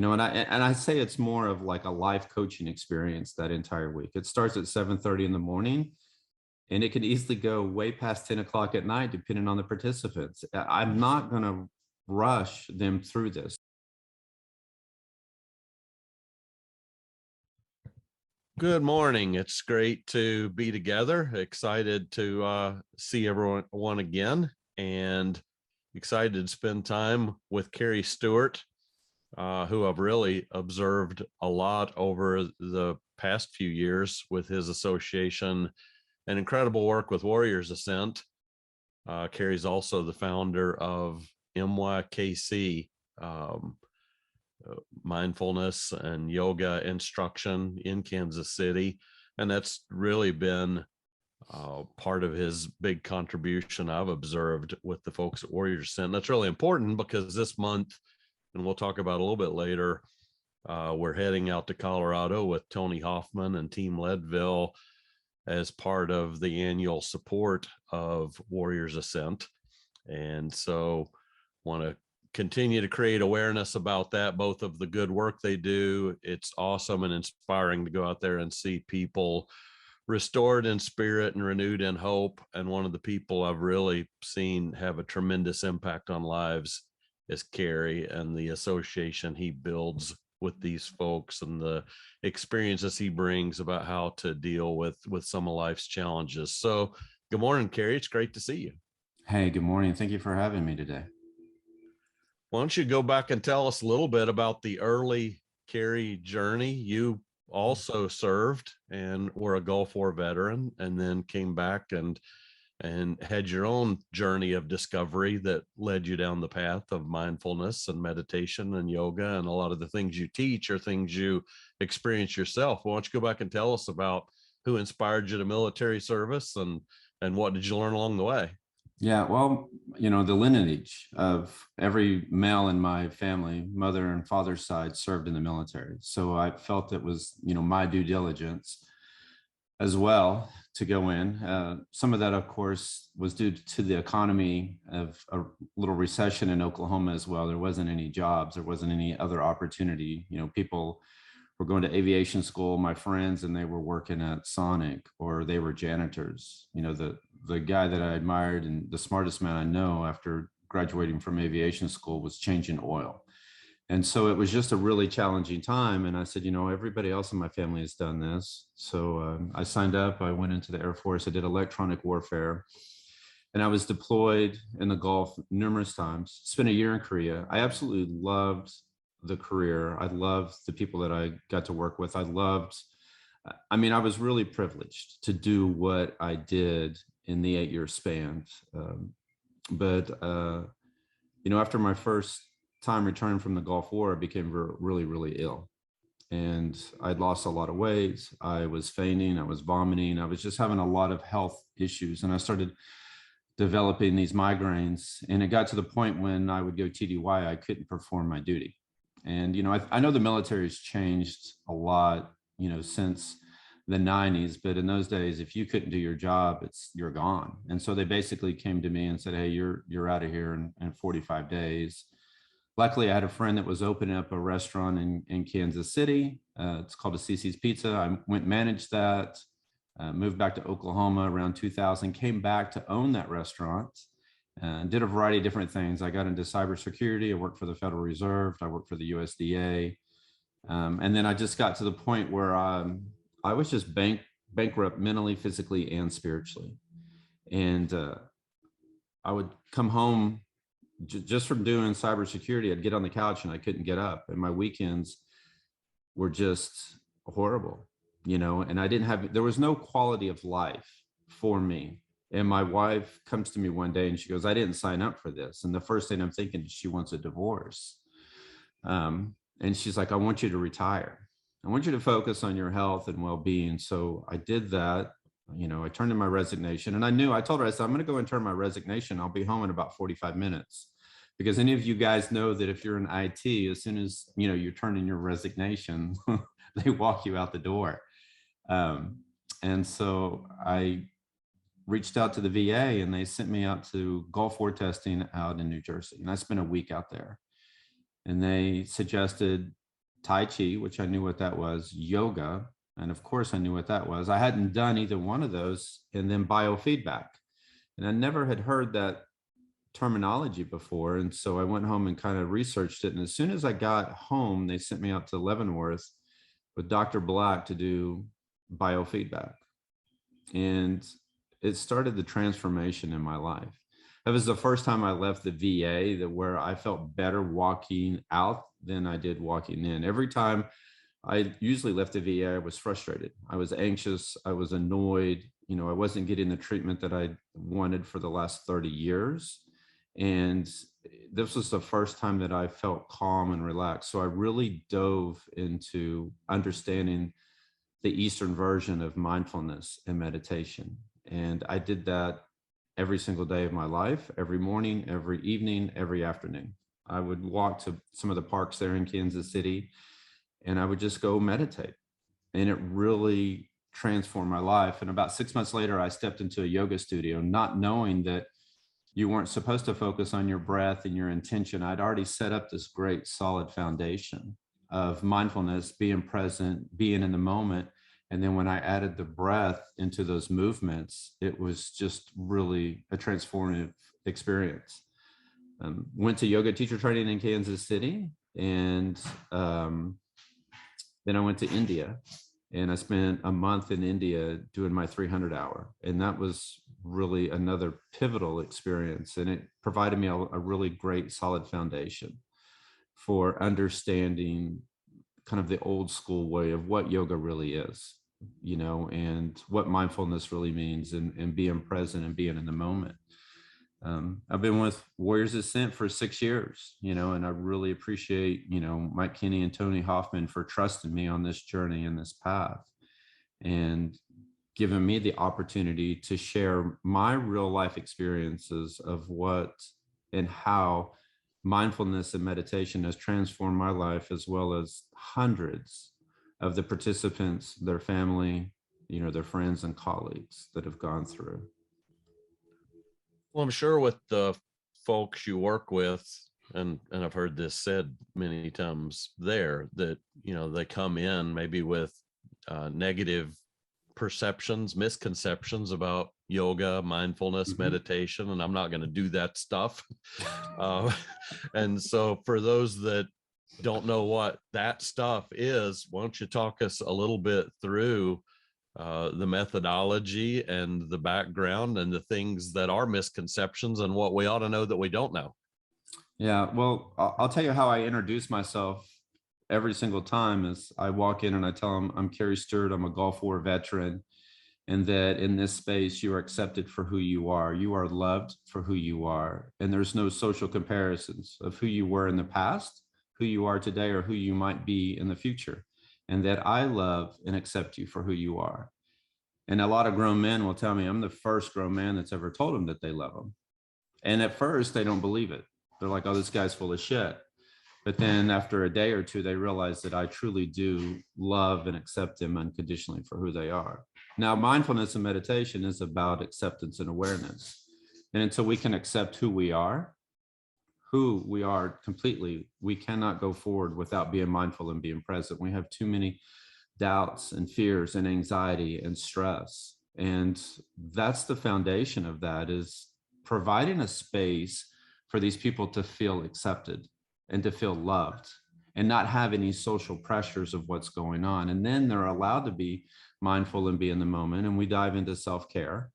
And I say it's more of like a life coaching experience that entire week. It starts at 7:30 in the morning, and it could easily go way past 10 o'clock at night, depending on the participants. I'm not going to rush them through this. Good morning. It's great to be together. Excited to see everyone again, and excited to spend time with Kerry Steuart, who I've really observed a lot over the past few years with his association and incredible work with Warriors Ascent. Kerry's also the founder of MYKC, mindfulness and yoga instruction in Kansas City. And that's really been part of his big contribution I've observed with the folks at Warriors Ascent. And that's really important because this month, and we'll talk about a little bit later, we're heading out to Colorado with Tony Hoffman and Team Leadville as part of the annual support of Warriors Ascent. And so want to continue to create awareness about that, both of the good work they do. It's awesome and inspiring to go out there and see people restored in spirit and renewed in hope. And one of the people I've really seen have a tremendous impact on lives is Kerry, and the association he builds with these folks and the experiences he brings about how to deal with some of life's challenges. So good morning, Kerry. It's great to see you. Hey, good morning. Thank you for having me today. Why don't you go back and tell us a little bit about the early Kerry journey? You also served and were a Gulf War veteran, and then came back and had your own journey of discovery that led you down the path of mindfulness and meditation and yoga, and a lot of the things you teach are things you experience yourself. Why don't you go back and tell us about who inspired you to military service, and what did you learn along the way? Yeah, well, the lineage of every male in my family, mother and father's side, served in the military. So I felt it was, my due diligence as well to go in. Some of that, of course, was due to the economy of a little recession in Oklahoma as well. There wasn't any jobs. There wasn't any other opportunity. People were going to aviation school, my friends, and they were working at Sonic, or they were janitors. The guy that I admired and the smartest man I know after graduating from aviation school was changing oil. And so it was just a really challenging time. And I said, everybody else in my family has done this. So I signed up. I went into the Air Force. I did electronic warfare. And I was deployed in the Gulf numerous times, spent a year in Korea. I absolutely loved the career. I loved the people that I got to work with. I was really privileged to do what I did in the 8-year span. But after my first time returning from the Gulf War, I became really, really ill. And I'd lost a lot of weight. I was fainting. I was vomiting. I was just having a lot of health issues. And I started developing these migraines. And it got to the point when I would go TDY, I couldn't perform my duty. And, I know the military has changed a lot, since the 90s, but in those days, if you couldn't do your job, you're gone. And so they basically came to me and said, hey, you're out of here in 45 days. Luckily, I had a friend that was opening up a restaurant in Kansas City. It's called a CC's Pizza. I went and managed that, moved back to Oklahoma around 2000, came back to own that restaurant, did a variety of different things. I got into cybersecurity. I worked for the Federal Reserve. I worked for the USDA. And then I just got to the point where I was just bankrupt mentally, physically, and spiritually. And I would come home just from doing cybersecurity. I'd get on the couch and I couldn't get up. And my weekends were just horrible, and there was no quality of life for me. And my wife comes to me one day and she goes, I didn't sign up for this. And the first thing I'm thinking is she wants a divorce. And she's like, I want you to retire. I want you to focus on your health and well-being. So I did that. I turned in my resignation, and I told her, I said, I'm going to go and turn my resignation. I'll be home in about 45 minutes. Because any of you guys know that if you're in IT, as soon as, you turn in your resignation, they walk you out the door. And so I reached out to the VA, and they sent me out to Gulf War testing out in New Jersey. And I spent a week out there. And they suggested Tai Chi, which I knew what that was, yoga, and of course I knew what that was. I hadn't done either one of those, and then biofeedback. And I never had heard that terminology before. And so I went home and kind of researched it. And as soon as I got home, they sent me out to Leavenworth with Dr. Black to do biofeedback. And it started the transformation in my life. That was the first time I left the VA where I felt better walking out than I did walking in. Every time I usually left the VA, I was frustrated. I was anxious. I was annoyed. I wasn't getting the treatment that I wanted for the last 30 years. And this was the first time that I felt calm and relaxed. So I really dove into understanding the Eastern version of mindfulness and meditation. And I did that every single day of my life, every morning, every evening, every afternoon. I would walk to some of the parks there in Kansas City, and I would just go meditate. And it really transformed my life. And about 6 months later, I stepped into a yoga studio, not knowing that you weren't supposed to focus on your breath and your intention. I'd already set up this great solid foundation of mindfulness, being present, being in the moment. And then when I added the breath into those movements, it was just really a transformative experience. Went to yoga teacher training in Kansas City, and then I went to India, and I spent a month in India doing my 300 hour. And that was really another pivotal experience. And it provided me a really great solid foundation for understanding kind of the old school way of what yoga really is, and what mindfulness really means, and being present and being in the moment. I've been with Warriors Ascent for 6 years, and I really appreciate, Mike Kinney and Tony Hoffman for trusting me on this journey and this path, and giving me the opportunity to share my real life experiences of what and how mindfulness and meditation has transformed my life, as well as hundreds of the participants, their family, their friends and colleagues that have gone through. Well, I'm sure with the folks you work with, and I've heard this said many times there, that, they come in maybe with negative perceptions, misconceptions about yoga, mindfulness, meditation, and I'm not going to do that stuff. And so for those that don't know what that stuff is, why don't you talk us a little bit through the methodology and the background and the things that are misconceptions and what we ought to know that we don't know? Yeah, well, I'll tell you how I introduce myself every single time. Is I walk in and I tell them I'm Kerry Steuart, I'm a Gulf War veteran, and that in this space you are accepted for who you are. You are loved for who you are, and there's no social comparisons of who you were in the past, who you are today, or who you might be in the future, and that I love and accept you for who you are. And a lot of grown men will tell me I'm the first grown man that's ever told them that they love them. And at first they don't believe it. They're like, oh, this guy's full of shit. But then after a day or two, they realize that I truly do love and accept them unconditionally for who they are. Now, mindfulness and meditation is about acceptance and awareness. And until we can accept who we are completely, we cannot go forward without being mindful and being present. We have too many doubts and fears and anxiety and stress. And that's the foundation of that, is providing a space for these people to feel accepted and to feel loved and not have any social pressures of what's going on. And then they're allowed to be mindful and be in the moment. And we dive into self-care,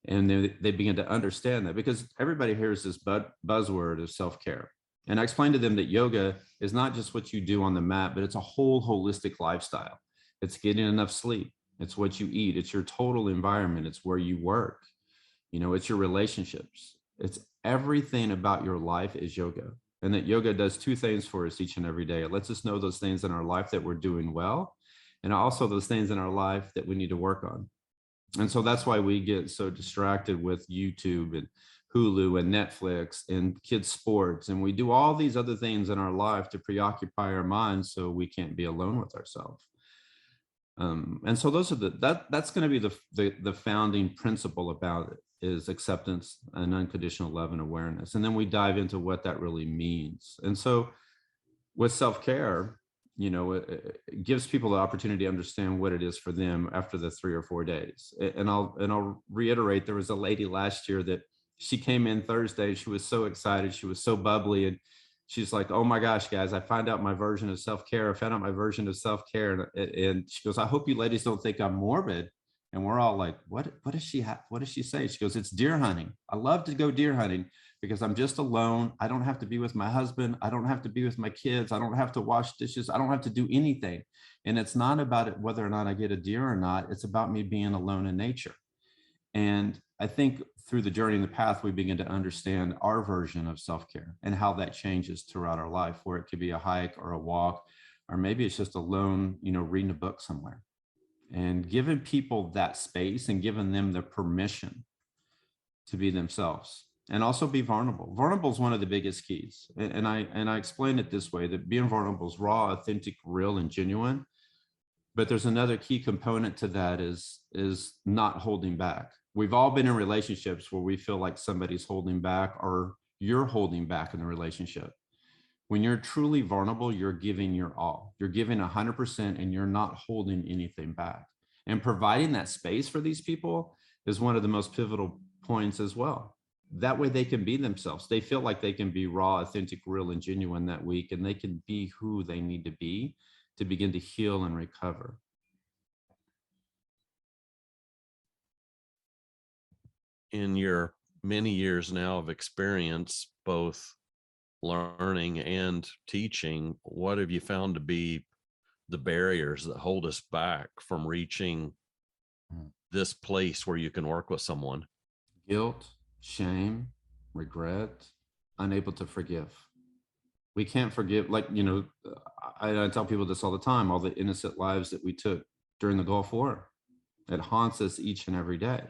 and they begin to understand that, because everybody hears this buzzword of self-care. And I explained to them that yoga is not just what you do on the mat, but it's a whole holistic lifestyle. It's getting enough sleep. It's what you eat. It's your total environment. It's where you work. It's your relationships. It's everything about your life is yoga. And that yoga does two things for us each and every day. It lets us know those things in our life that we're doing well, and also those things in our life that we need to work on. And so that's why we get so distracted with YouTube and Hulu and Netflix and kids sports. And we do all these other things in our life to preoccupy our minds so we can't be alone with ourselves. And so those are that's going to be the founding principle about it, is acceptance and unconditional love and awareness. And then we dive into what that really means. And so with self-care, it gives people the opportunity to understand what it is for them after the 3 or 4 days. And I'll reiterate, there was a lady last year that she came in Thursday. She was so excited. She was so bubbly. And she's like, oh my gosh, guys, I found out my version of self-care. I found out my version of self-care. And she goes, I hope you ladies don't think I'm morbid. And we're all like, what does she have? What does she say? She goes, it's deer hunting. I love to go deer hunting because I'm just alone. I don't have to be with my husband. I don't have to be with my kids. I don't have to wash dishes. I don't have to do anything. And it's not about it, whether or not I get a deer or not. It's about me being alone in nature. And I think through the journey and the path, we begin to understand our version of self-care and how that changes throughout our life, where it could be a hike or a walk, or maybe it's just alone, reading a book somewhere. And giving people that space and giving them the permission to be themselves and also be vulnerable. Vulnerable is one of the biggest keys. And I explain it this way, that being vulnerable is raw, authentic, real, and genuine. But there's another key component to that is not holding back. We've all been in relationships where we feel like somebody's holding back or you're holding back in the relationship. When you're truly vulnerable, you're giving your all. You're giving 100% and you're not holding anything back. And providing that space for these people is one of the most pivotal points as well. That way they can be themselves. They feel like they can be raw, authentic, real, and genuine that week, and they can be who they need to be to begin to heal and recover. In your many years now of experience, both learning and teaching, what have you found to be the barriers that hold us back from reaching this place where you can work with someone? Guilt, shame, regret, unable to forgive. We can't forgive, I tell people this all the time, all the innocent lives that we took during the Gulf War. It haunts us each and every day,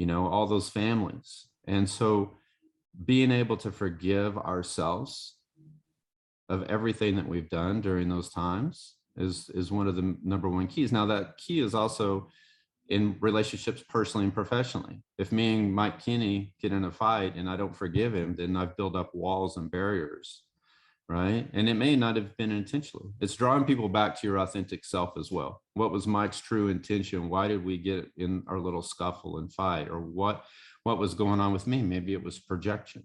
all those families. And so being able to forgive ourselves of everything that we've done during those times is one of the number one keys. Now, that key is also in relationships personally and professionally. If me and Mike Kinney get in a fight and I don't forgive him, then I've built up walls and barriers, right? And it may not have been intentional. It's drawing people back to your authentic self as well. What was Mike's true intention? Why did we get in our little scuffle and fight? Or what was going on with me? Maybe it was projection.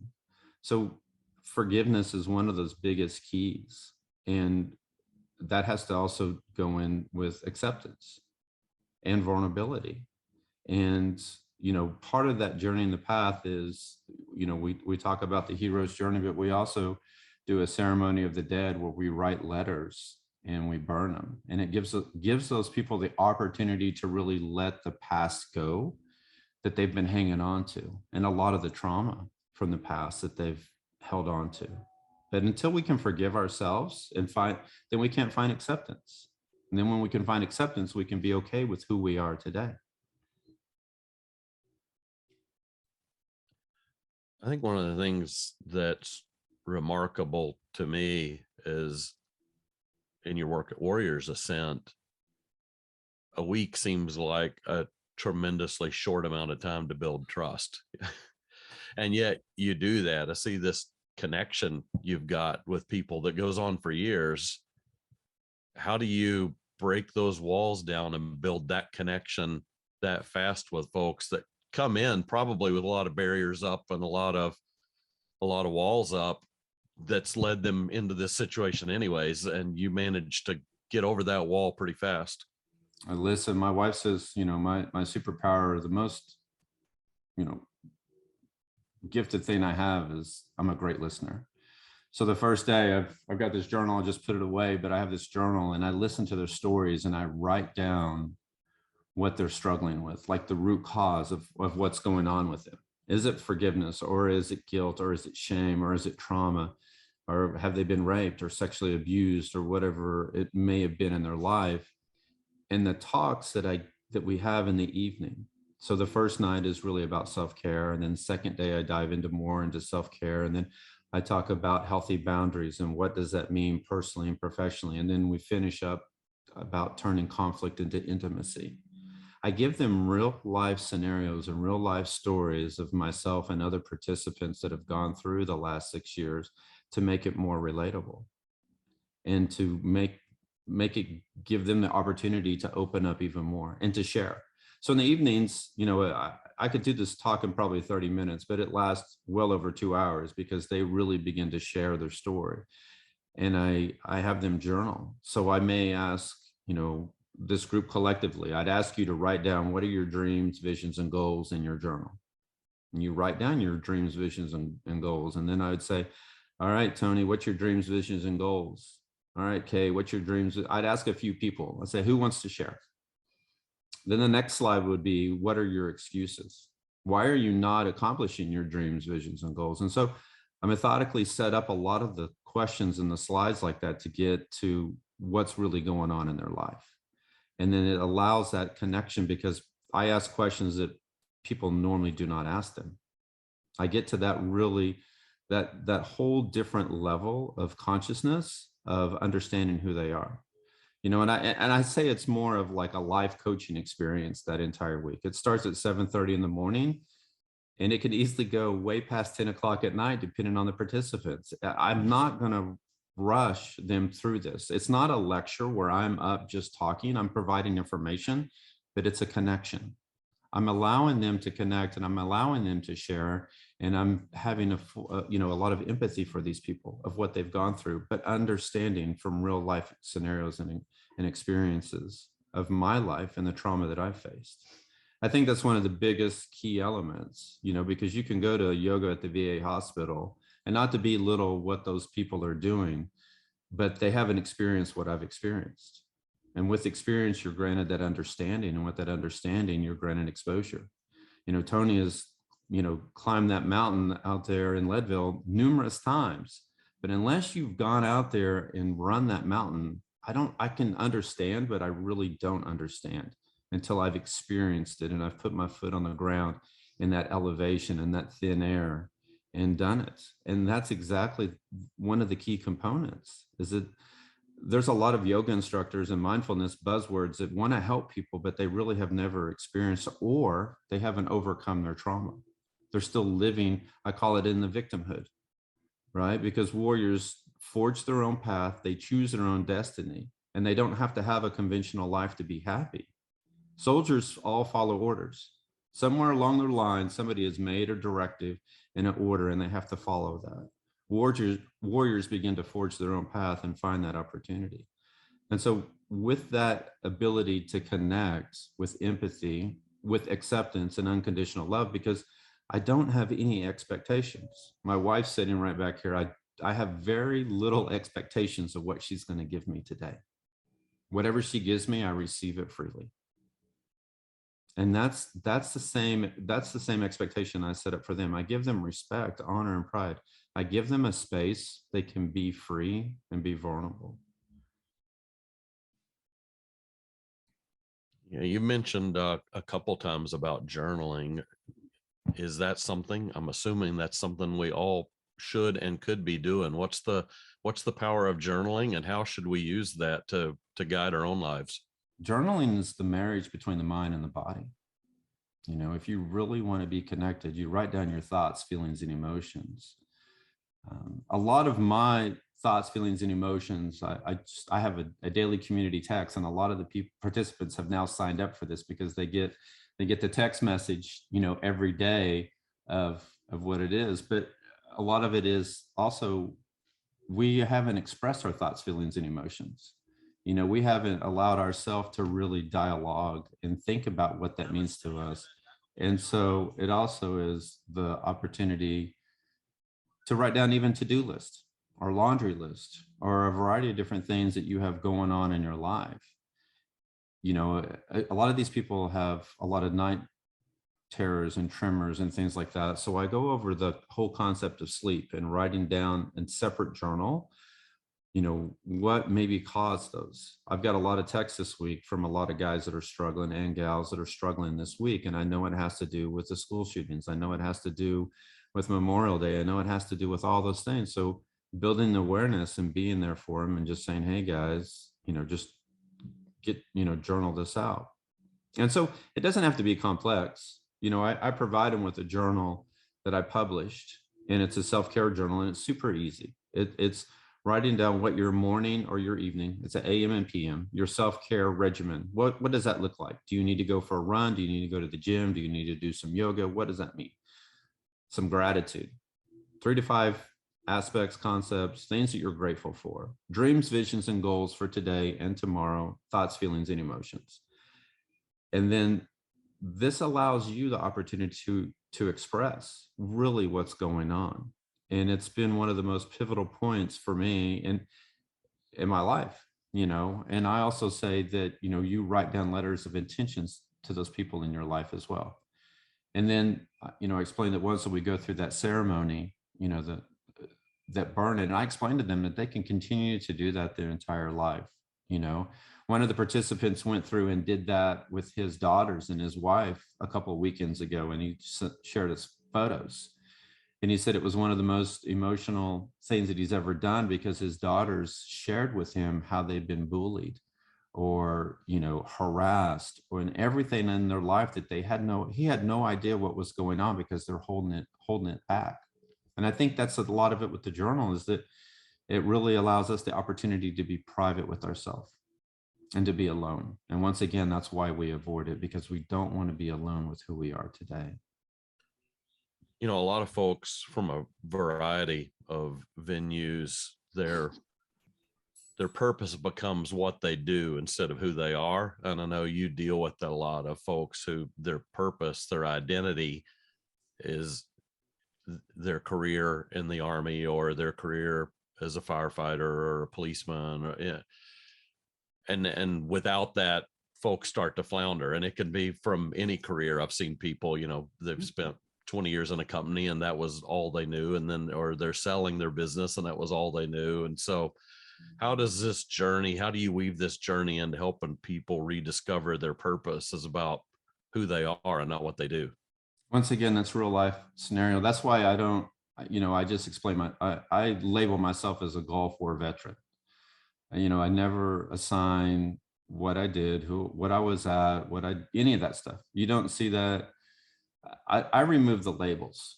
So forgiveness is one of those biggest keys. And that has to also go in with acceptance and vulnerability. And, part of that journey in the path is, we talk about the hero's journey, but we also do a ceremony of the dead where we write letters and we burn them. And it gives those people the opportunity to really let the past go that they've been hanging on to, and a lot of the trauma from the past that they've held on to. But until we can forgive ourselves then we can't find acceptance. And then when we can find acceptance, we can be okay with who we are today. I think one of the things that's remarkable to me is in your work at Warriors Ascent, a week seems like a tremendously short amount of time to build trust. And yet you do that. I see this connection you've got with people that goes on for years. How do you break those walls down and build that connection that fast with folks that come in probably with a lot of barriers up and a lot of walls up that's led them into this situation anyways, and you managed to get over that wall pretty fast? Listen, my wife says, my superpower, the most, gifted thing I have is I'm a great listener. So the first day I've got this journal, I just put it away, but I have this journal and I listen to their stories and I write down what they're struggling with, like the root cause of what's going on with them. Is it forgiveness, or is it guilt, or is it shame, or is it trauma, or have they been raped or sexually abused, or whatever it may have been in their life? And the talks that we have in the evening. So the first night is really about self-care. And then the second day I dive into self-care. And then I talk about healthy boundaries and what does that mean personally and professionally. And then we finish up about turning conflict into intimacy. I give them real life scenarios and real life stories of myself and other participants that have gone through the last 6 years to make it more relatable. and to make it, give them the opportunity to open up even more and to share. So in the evenings, I could do this talk in probably 30 minutes, but it lasts well over 2 hours because they really begin to share their story. And I have them journal. So I may ask, this group collectively, I'd ask you to write down, what are your dreams, visions, and goals in your journal? And you write down your dreams, visions, and goals. And then I would say, all right, Tony, what's your dreams, visions, and goals? All right, Kay, what's your dreams? I'd ask a few people. I'd say, who wants to share? Then the next slide would be, what are your excuses? Why are you not accomplishing your dreams, visions, and goals? And so I methodically set up a lot of the questions in the slides like that to get to what's really going on in their life. And then it allows that connection, because I ask questions that people normally do not ask them. I get to that really, that whole different level of consciousness of understanding who they are. And I say it's more of like a life coaching experience that entire week. It starts at 7:30 in the morning, and it could easily go way past 10 o'clock at night, depending on the participants. I'm not going to rush them through this. It's not a lecture where I'm up just talking. I'm providing information, but it's a connection. I'm allowing them to connect, and I'm allowing them to share, and I'm having a lot of empathy for these people of what they've gone through, but understanding from real life scenarios and experiences of my life and the trauma that I've faced. I think that's one of the biggest key elements, because you can go to yoga at the VA hospital, and not to belittle what those people are doing, but they haven't experienced what I've experienced. And with experience, you're granted that understanding. And with that understanding, you're granted exposure. Tony has, climbed that mountain out there in Leadville numerous times. But unless you've gone out there and run that mountain, I can understand, but I really don't understand until I've experienced it. And I've put my foot on the ground in that elevation and that thin air and done it. And that's exactly one of the key components, is that there's a lot of yoga instructors and mindfulness buzzwords that want to help people, but they really have never experienced, or they haven't overcome their trauma. They're still living, I call it, in the victimhood, right? Because warriors forge their own path, they choose their own destiny, and they don't have to have a conventional life to be happy. Soldiers all follow orders. Somewhere along their line, somebody has made a directive and an order, and they have to follow that. Warriors begin to forge their own path and find that opportunity. And so with that ability to connect with empathy, with acceptance and unconditional love, because I don't have any expectations. My wife's sitting right back here. I have very little expectations of what she's going to give me today. Whatever she gives me, I receive it freely. And that's the same expectation I set up for them. I give them respect, honor, and pride. I give them a space they can be free and be vulnerable. Yeah, you mentioned a couple times about journaling. Is that something? I'm assuming that's something we all should and could be doing. What's the power of journaling, and how should we use that to guide our own lives? Journaling is the marriage between the mind and the body. If you really want to be connected, you write down your thoughts, feelings, and emotions. A lot of my thoughts, feelings, and emotions, I have a daily community text, and a lot of the participants have now signed up for this because they get the text message, every day of what it is. But a lot of it is also, we haven't expressed our thoughts, feelings, and emotions. We haven't allowed ourselves to really dialogue and think about what that means to us. And so it also is the opportunity to write down even to-do list or laundry list or a variety of different things that you have going on in your life. A lot of these people have a lot of night terrors and tremors and things like that. So I go over the whole concept of sleep and writing down in separate journal, what maybe caused those. I've got a lot of texts this week from a lot of guys that are struggling and gals that are struggling this week. And I know it has to do with the school shootings. I know it has to do with Memorial Day. I know it has to do with all those things. So building awareness and being there for them and just saying, hey guys, just get, journal this out. And so it doesn't have to be complex. I provide them with a journal that I published, and it's a self-care journal, and it's super easy. It's writing down what your morning or your evening, it's an AM and PM, your self-care regimen. What does that look like? Do you need to go for a run? Do you need to go to the gym? Do you need to do some yoga? What does that mean? Some gratitude, 3 to 5 aspects, concepts, things that you're grateful for, dreams, visions, and goals for today and tomorrow, thoughts, feelings, and emotions. And then this allows you the opportunity to express really what's going on. And it's been one of the most pivotal points for me in my life, and I also say that, you write down letters of intentions to those people in your life as well. And then, I explained that once we go through that ceremony, that burn it. And I explained to them that they can continue to do that their entire life. One of the participants went through and did that with his daughters and his wife a couple of weekends ago, and he shared his photos. And he said it was one of the most emotional things that he's ever done, because his daughters shared with him how they've been bullied or, harassed, or in everything in their life that he had no idea what was going on, because they're holding it back. And I think that's a lot of it with the journal, is that it really allows us the opportunity to be private with ourselves and to be alone. And once again, that's why we avoid it, because we don't want to be alone with who we are today. A lot of folks from a variety of venues, their purpose becomes what they do instead of who they are. And I know you deal with a lot of folks who their purpose, their identity is their career in the Army, or their career as a firefighter or a policeman, and without that, folks start to flounder. And it can be from any career. I've seen people, they've spent 20 years in a company and that was all they knew, and then, or they're selling their business and that was all they knew. And so how do you weave this journey into helping people rediscover their purpose is about who they are and not what they do? Once again, that's real life scenario. That's why I don't, I just explain I label myself as a Gulf War veteran. I never assign what I did, what I was at, any of that stuff. You don't see that. I remove the labels,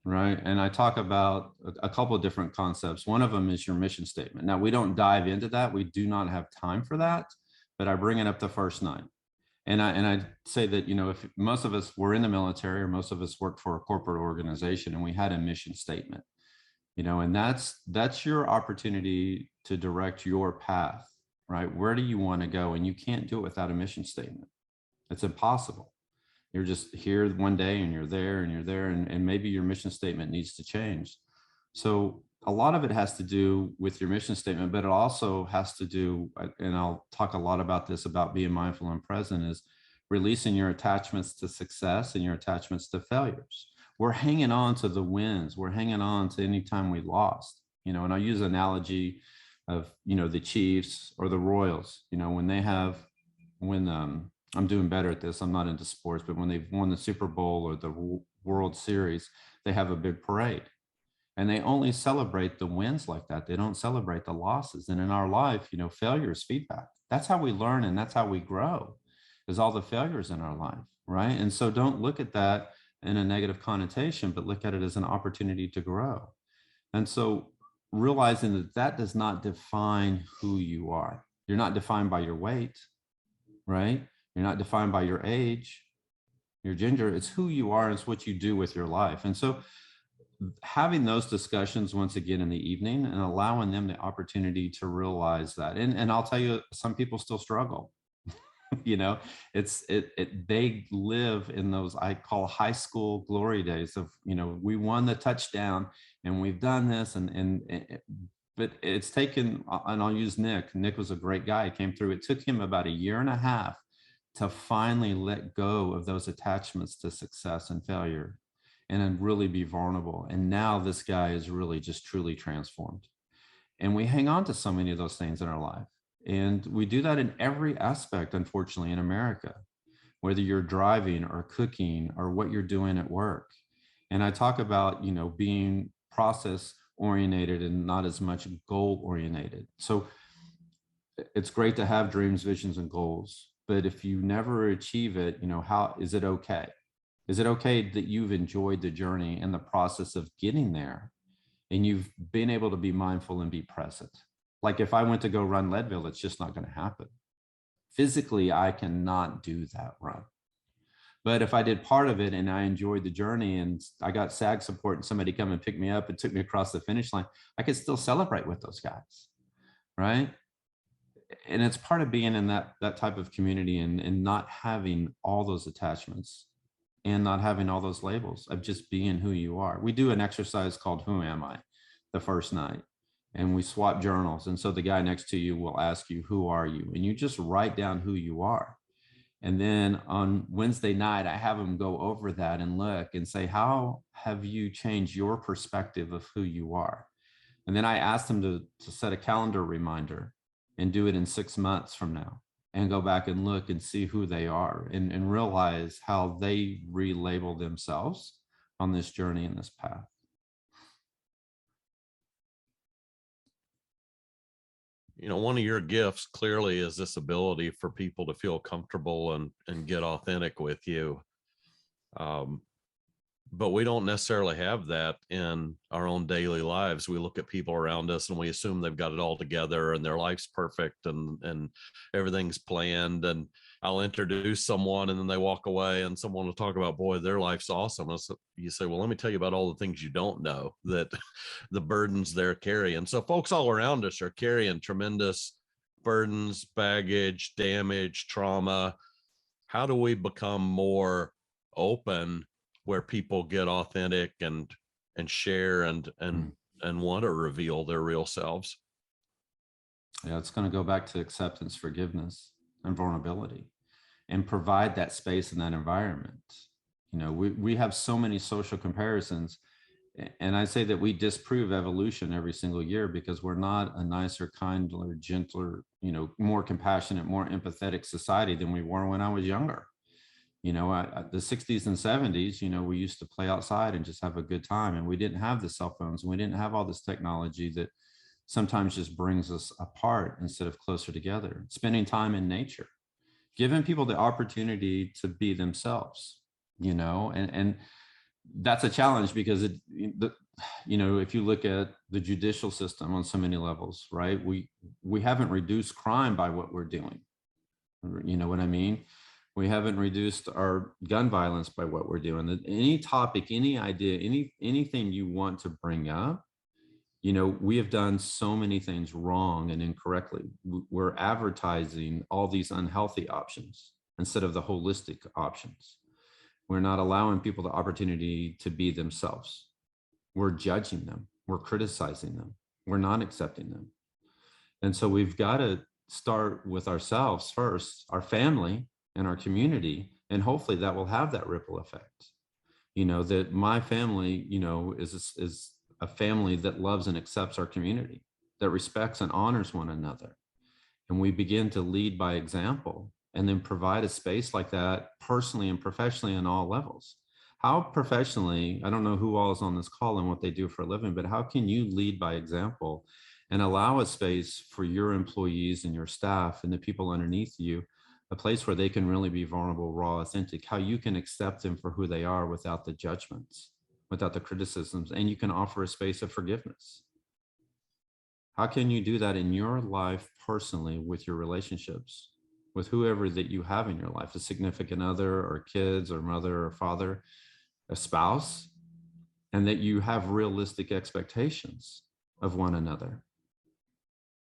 right? And I talk about a couple of different concepts. One of them is your mission statement. Now, we don't dive into that. We do not have time for that, but I bring it up the first night. And I say that, if most of us were in the military, or most of us worked for a corporate organization, and we had a mission statement, and that's your opportunity to direct your path, right? Where do you want to go? And you can't do it without a mission statement. It's impossible. You're just here one day and you're there and you're there, and maybe your mission statement needs to change. So a lot of it has to do with your mission statement, but it also has to do, and I'll talk a lot about this, about being mindful and present, is releasing your attachments to success and your attachments to failures. We're hanging on to the wins. We're hanging on to any time we lost, and I'll use an analogy of, the Chiefs or the Royals, when I'm doing better at this, I'm not into sports, but when they've won the Super Bowl or the World Series, they have a big parade. And they only celebrate the wins like that. They don't celebrate the losses. And in our life, failure is feedback. That's how we learn, and that's how we grow, is all the failures in our life, right? And so don't look at that in a negative connotation, but look at it as an opportunity to grow. And so realizing that that does not define who you are. You're not defined by your weight, right? You're not defined by your age, your gender. It's who you are, and it's what you do with your life. And so having those discussions once again in the evening, and allowing them the opportunity to realize that. And I'll tell you, some people still struggle. They live in those, I call high school glory days of, we won the touchdown and we've done this, but it's taken, and I'll use Nick. Nick was a great guy. He came through. It took him about 1.5 years to finally let go of those attachments to success and failure, and then really be vulnerable. And now this guy is really just truly transformed. And we hang on to so many of those things in our life. And we do that in every aspect, unfortunately, in America, whether you're driving or cooking or what you're doing at work. And I talk about, being process oriented and not as much goal oriented. So it's great to have dreams, visions, and goals. But if you never achieve it, how is it okay? Is it okay that you've enjoyed the journey and the process of getting there? and you've been able to be mindful and be present. Like if I went to go run Leadville, it's just not going to happen. Physically, I cannot do that run. But if I did part of it and I enjoyed the journey and I got SAG support and somebody come and pick me up and took me across the finish line, I could still celebrate with those guys, right? And it's part of being in that type of community and not having all those attachments and not having all those labels of just being who you are. We do an exercise called Who Am I? The first night, and we swap journals. And so the guy next to you will ask you, who are you? And you just write down who you are. And then on Wednesday night, I have them go over that and look and say, how have you changed your perspective of who you are? And then I asked them to set a calendar reminder and do it in 6 months from now and go back and look and see who they are and realize how they relabel themselves on this journey and this path. You know, one of your gifts clearly is this ability for people to feel comfortable and get authentic with you. But we don't necessarily have that in our own daily lives. We look at people around us and we assume they've got it all together and their life's perfect and everything's planned. And I'll introduce someone and then they walk away and someone will talk about, boy, their life's awesome. And so you say, well, let me tell you about all the things you don't know, that the burdens they're carrying. So folks all around us are carrying tremendous burdens, baggage, damage, trauma. How do we become more open where people get authentic and share and want to reveal their real selves? Yeah, it's going to go back to acceptance, forgiveness, and vulnerability, and provide that space in that environment. You know, we have so many social comparisons, and I say that we disprove evolution every single year because we're not a nicer, kinder, gentler, you know, more compassionate, more empathetic society than we were when I was younger. You know, the 60s and 70s, you know, we used to play outside and just have a good time. And we didn't have the cell phones and we didn't have all this technology that sometimes just brings us apart instead of closer together. Spending time in nature, giving people the opportunity to be themselves, you know, and that's a challenge because you know, if you look at the judicial system on so many levels, right, we haven't reduced crime by what we're doing. You know what I mean? We haven't reduced our gun violence by what we're doing. Any topic, any idea, anything you want to bring up, you know, we have done so many things wrong and incorrectly. We're advertising all these unhealthy options instead of the holistic options. We're not allowing people the opportunity to be themselves. We're judging them. We're criticizing them. We're not accepting them. And so we've got to start with ourselves first, our family, and our community, and hopefully that will have that ripple effect. You know, that my family, you know, is a family that loves and accepts our community, that respects and honors one another. And we begin to lead by example and then provide a space like that personally and professionally on all levels. How professionally, I don't know who all is on this call and what they do for a living, but how can you lead by example and allow a space for your employees and your staff and the people underneath you, a place where they can really be vulnerable, raw, authentic, how you can accept them for who they are without the judgments, without the criticisms, and you can offer a space of forgiveness. How can you do that in your life personally with your relationships, with whoever that you have in your life, a significant other or kids or mother or father, a spouse, and that you have realistic expectations of one another?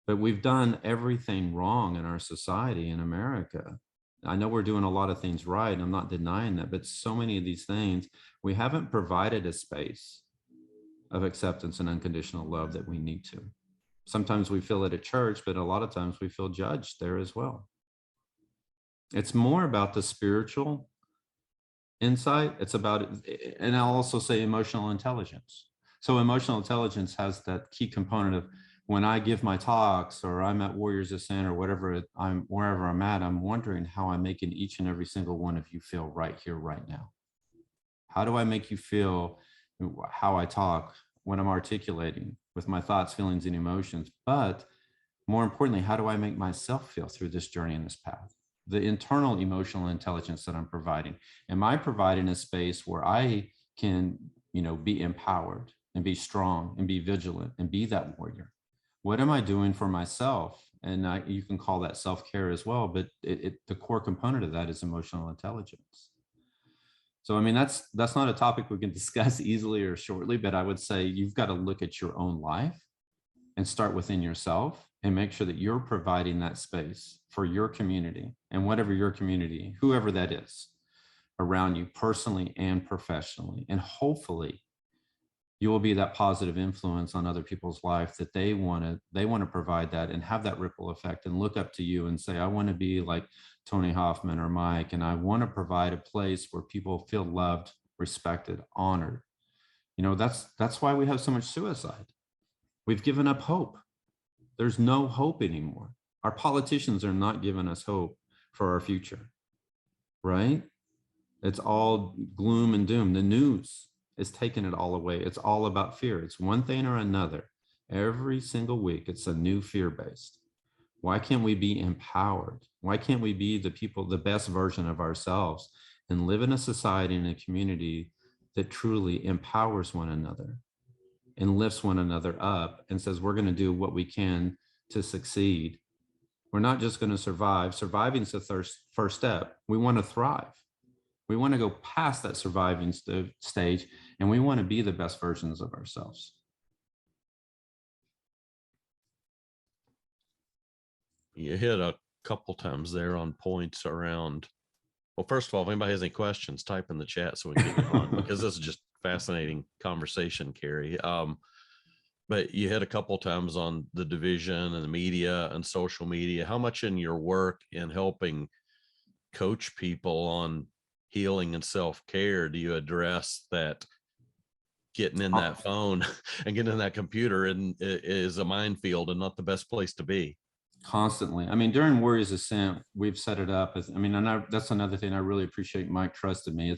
But we've done everything wrong in our society in America. I know we're doing a lot of things right. I'm not denying that, but so many of these things, we haven't provided a space of acceptance and unconditional love that we need to. Sometimes we feel it at church, but a lot of times we feel judged there as well. It's more about the spiritual insight. It's about, and I'll also say emotional intelligence. So emotional intelligence has that key component of, when I give my talks or I'm at Warriors Ascent or whatever wherever I'm at, I'm wondering how I'm making each and every single one of you feel right here, right now. How do I make you feel how I talk when I'm articulating with my thoughts, feelings, and emotions? But more importantly, how do I make myself feel through this journey and this path? The internal emotional intelligence that I'm providing. Am I providing a space where I can, you know, be empowered and be strong and be vigilant and be that warrior? What am I doing for myself? And you can call that self-care as well, but the core component of that is emotional intelligence. So, I mean, that's not a topic we can discuss easily or shortly, but I would say you've got to look at your own life and start within yourself and make sure that you're providing that space for your community, and whatever your community, whoever that is around you, personally and professionally. And hopefully you will be that positive influence on other people's life, that they want to provide that and have that ripple effect and look up to you and say, I want to be like Tony Hoffman or Mike, and I want to provide a place where people feel loved, respected, honored. You know, that's why we have so much suicide. We've given up hope. There's no hope anymore. Our politicians are not giving us hope for our future, right? It's all gloom and doom. The news is taking it all away. It's all about fear. It's one thing or another. Every single week, it's a new fear-based. Why can't we be empowered? Why can't we be the people, the best version of ourselves, and live in a society and a community that truly empowers one another and lifts one another up and says, we're going to do what we can to succeed. We're not just going to survive. Surviving is the first step. We want to thrive. We want to go past that surviving stage, and we want to be the best versions of ourselves. You hit a couple times there on points around, well, first of all, if anybody has any questions, type in the chat so we can get on, because this is just fascinating conversation, Kerry. But you hit a couple times on the division and the media and social media. How much in your work in helping coach people on healing and self-care do you address that getting in that phone and getting in that computer and is a minefield and not the best place to be? Constantly. I mean, during Warriors Ascent, we've set it up as, I mean, and that's another thing I really appreciate. Mike trusted me.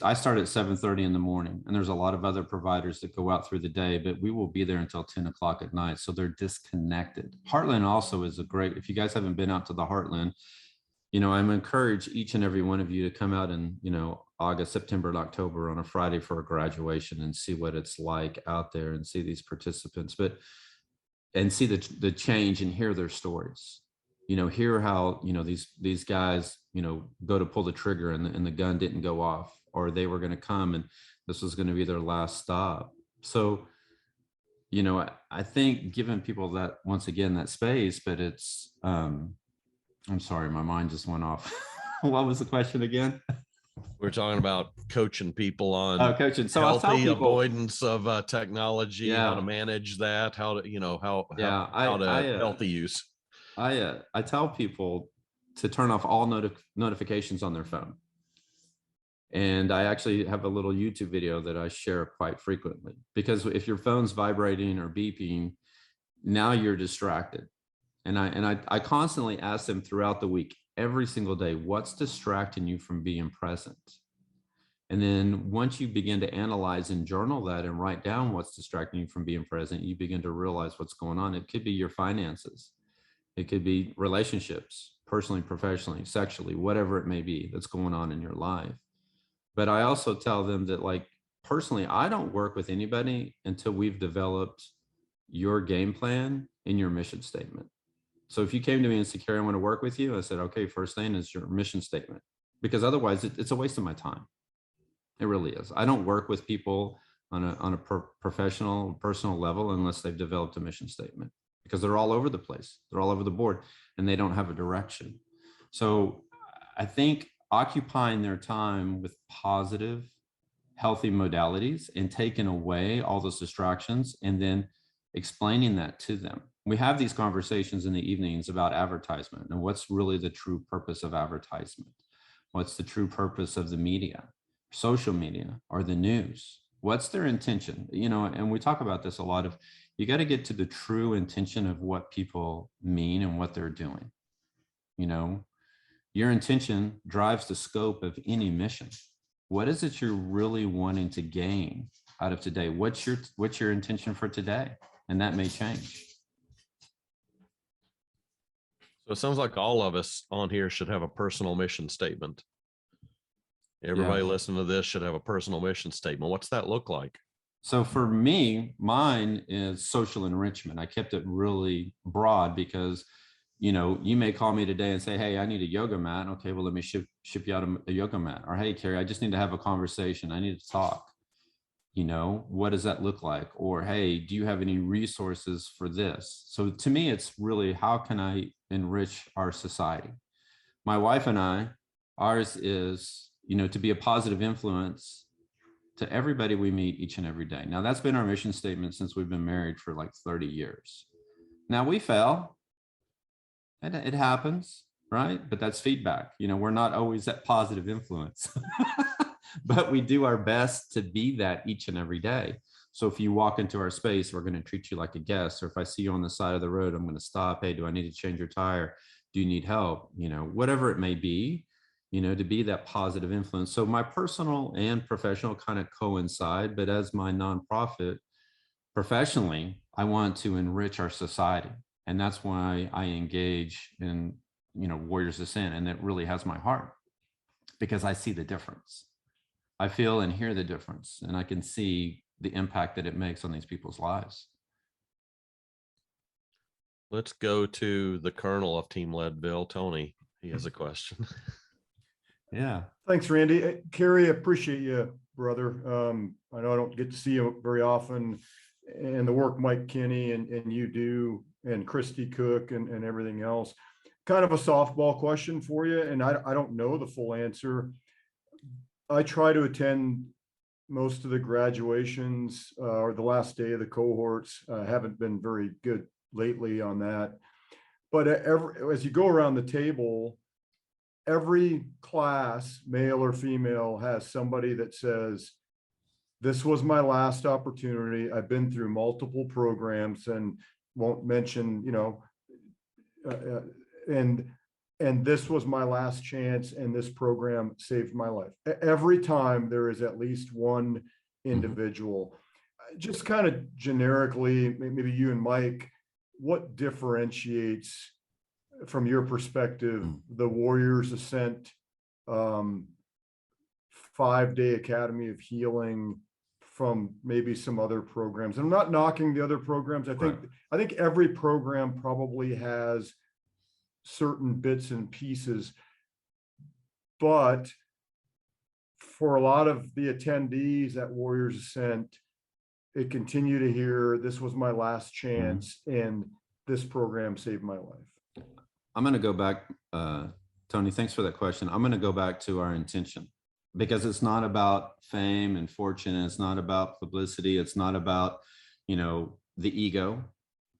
I start at 7:30 in the morning, and there's a lot of other providers that go out through the day, but we will be there until 10 o'clock at night. So they're disconnected. Heartland also is a great, if you guys haven't been out to the Heartland, you know, I'm encourage each and every one of you to come out in, you know, August, September, and October on a Friday for a graduation and see what it's like out there and see these participants, and see the change and hear their stories. You know, hear how, you know, these guys, you know, go to pull the trigger and the gun didn't go off, or they were going to come and this was going to be their last stop. So, you know, I think giving people that, once again, that space, but it's, I'm sorry, my mind just went off. What was the question again? We're talking about coaching people on coaching. So healthy avoidance of technology, yeah, how to manage that, how to, you know, how to healthy use. I tell people to turn off all notifications on their phone. And I actually have a little YouTube video that I share quite frequently, because if your phone's vibrating or beeping, now you're distracted. And I constantly ask them throughout the week, every single day, what's distracting you from being present? And then once you begin to analyze and journal that and write down what's distracting you from being present, you begin to realize what's going on. It could be your finances. It could be relationships, personally, professionally, sexually, whatever it may be that's going on in your life. But I also tell them that, like, personally, I don't work with anybody until we've developed your game plan and your mission statement. So if you came to me and said, Kerry, I want to work with you, I said, okay, first thing is your mission statement, because otherwise it's a waste of my time. It really is. I don't work with people on a professional, personal level unless they've developed a mission statement, because they're all over the place. They're all over the board and they don't have a direction. So I think occupying their time with positive, healthy modalities and taking away all those distractions and then explaining that to them. We have these conversations in the evenings about advertisement and what's really the true purpose of advertisement. What's the true purpose of the media, social media, or the news? What's their intention? You know, and we talk about this a lot of, you got to get to the true intention of what people mean and what they're doing. You know, your intention drives the scope of any mission. What is it you're really wanting to gain out of today? What's your intention for today? And that may change. So it sounds like all of us on here should have a personal mission statement. Everybody listening to this should have a personal mission statement. What's that look like? So for me, mine is social enrichment. I kept it really broad because, you may call me today and say, hey, I need a yoga mat. Okay, well, let me ship you out a yoga mat. Or, hey, Kerry, I just need to have a conversation. I need to talk. What does that look like? Or, hey, do you have any resources for this? So to me, it's really, how can I enrich our society? My wife and I, ours is, to be a positive influence to everybody we meet each and every day. Now, that's been our mission statement since we've been married for like 30 years. Now, we fail. It happens, right? But that's feedback. We're not always that positive influence, but we do our best to be that each and every day. So if you walk into our space, we're going to treat you like a guest. Or if I see you on the side of the road, I'm going to stop. Hey, do I need to change your tire? Do you need help? Whatever it may be, to be that positive influence. So my personal and professional kind of coincide, but as my nonprofit, professionally, I want to enrich our society. And that's why I engage in, Warriors Ascent. And it really has my heart, because I see the difference. I feel and hear the difference, and I can see the impact that it makes on these people's lives. Let's go to the Colonel of Team Leadville, Tony. He has a question. Yeah. Thanks, Randy. Kerry, I appreciate you, brother. I know I don't get to see you very often, and the work Mike Kinney and you do, and Christy Cook and everything else. Kind of a softball question for you, and I don't know the full answer. I try to attend most of the graduations or the last day of the cohorts. Haven't been very good lately on that. But as you go around the table, every class, male or female, has somebody that says, this was my last opportunity. I've been through multiple programs, and won't mention, and this was my last chance, and this program saved my life. Every time there is at least one individual. Just kind of generically, maybe you and Mike, what differentiates, from your perspective, the Warriors Ascent 5-day Academy of Healing from maybe some other programs? I'm not knocking the other programs. I think every program probably has certain bits and pieces, but for a lot of the attendees at Warriors Ascent, they continue to hear, this was my last chance, and this program saved my life. I'm going to go back, Tony, thanks for that question. I'm going to go back to our intention, because it's not about fame and fortune. And it's not about publicity. It's not about, the ego.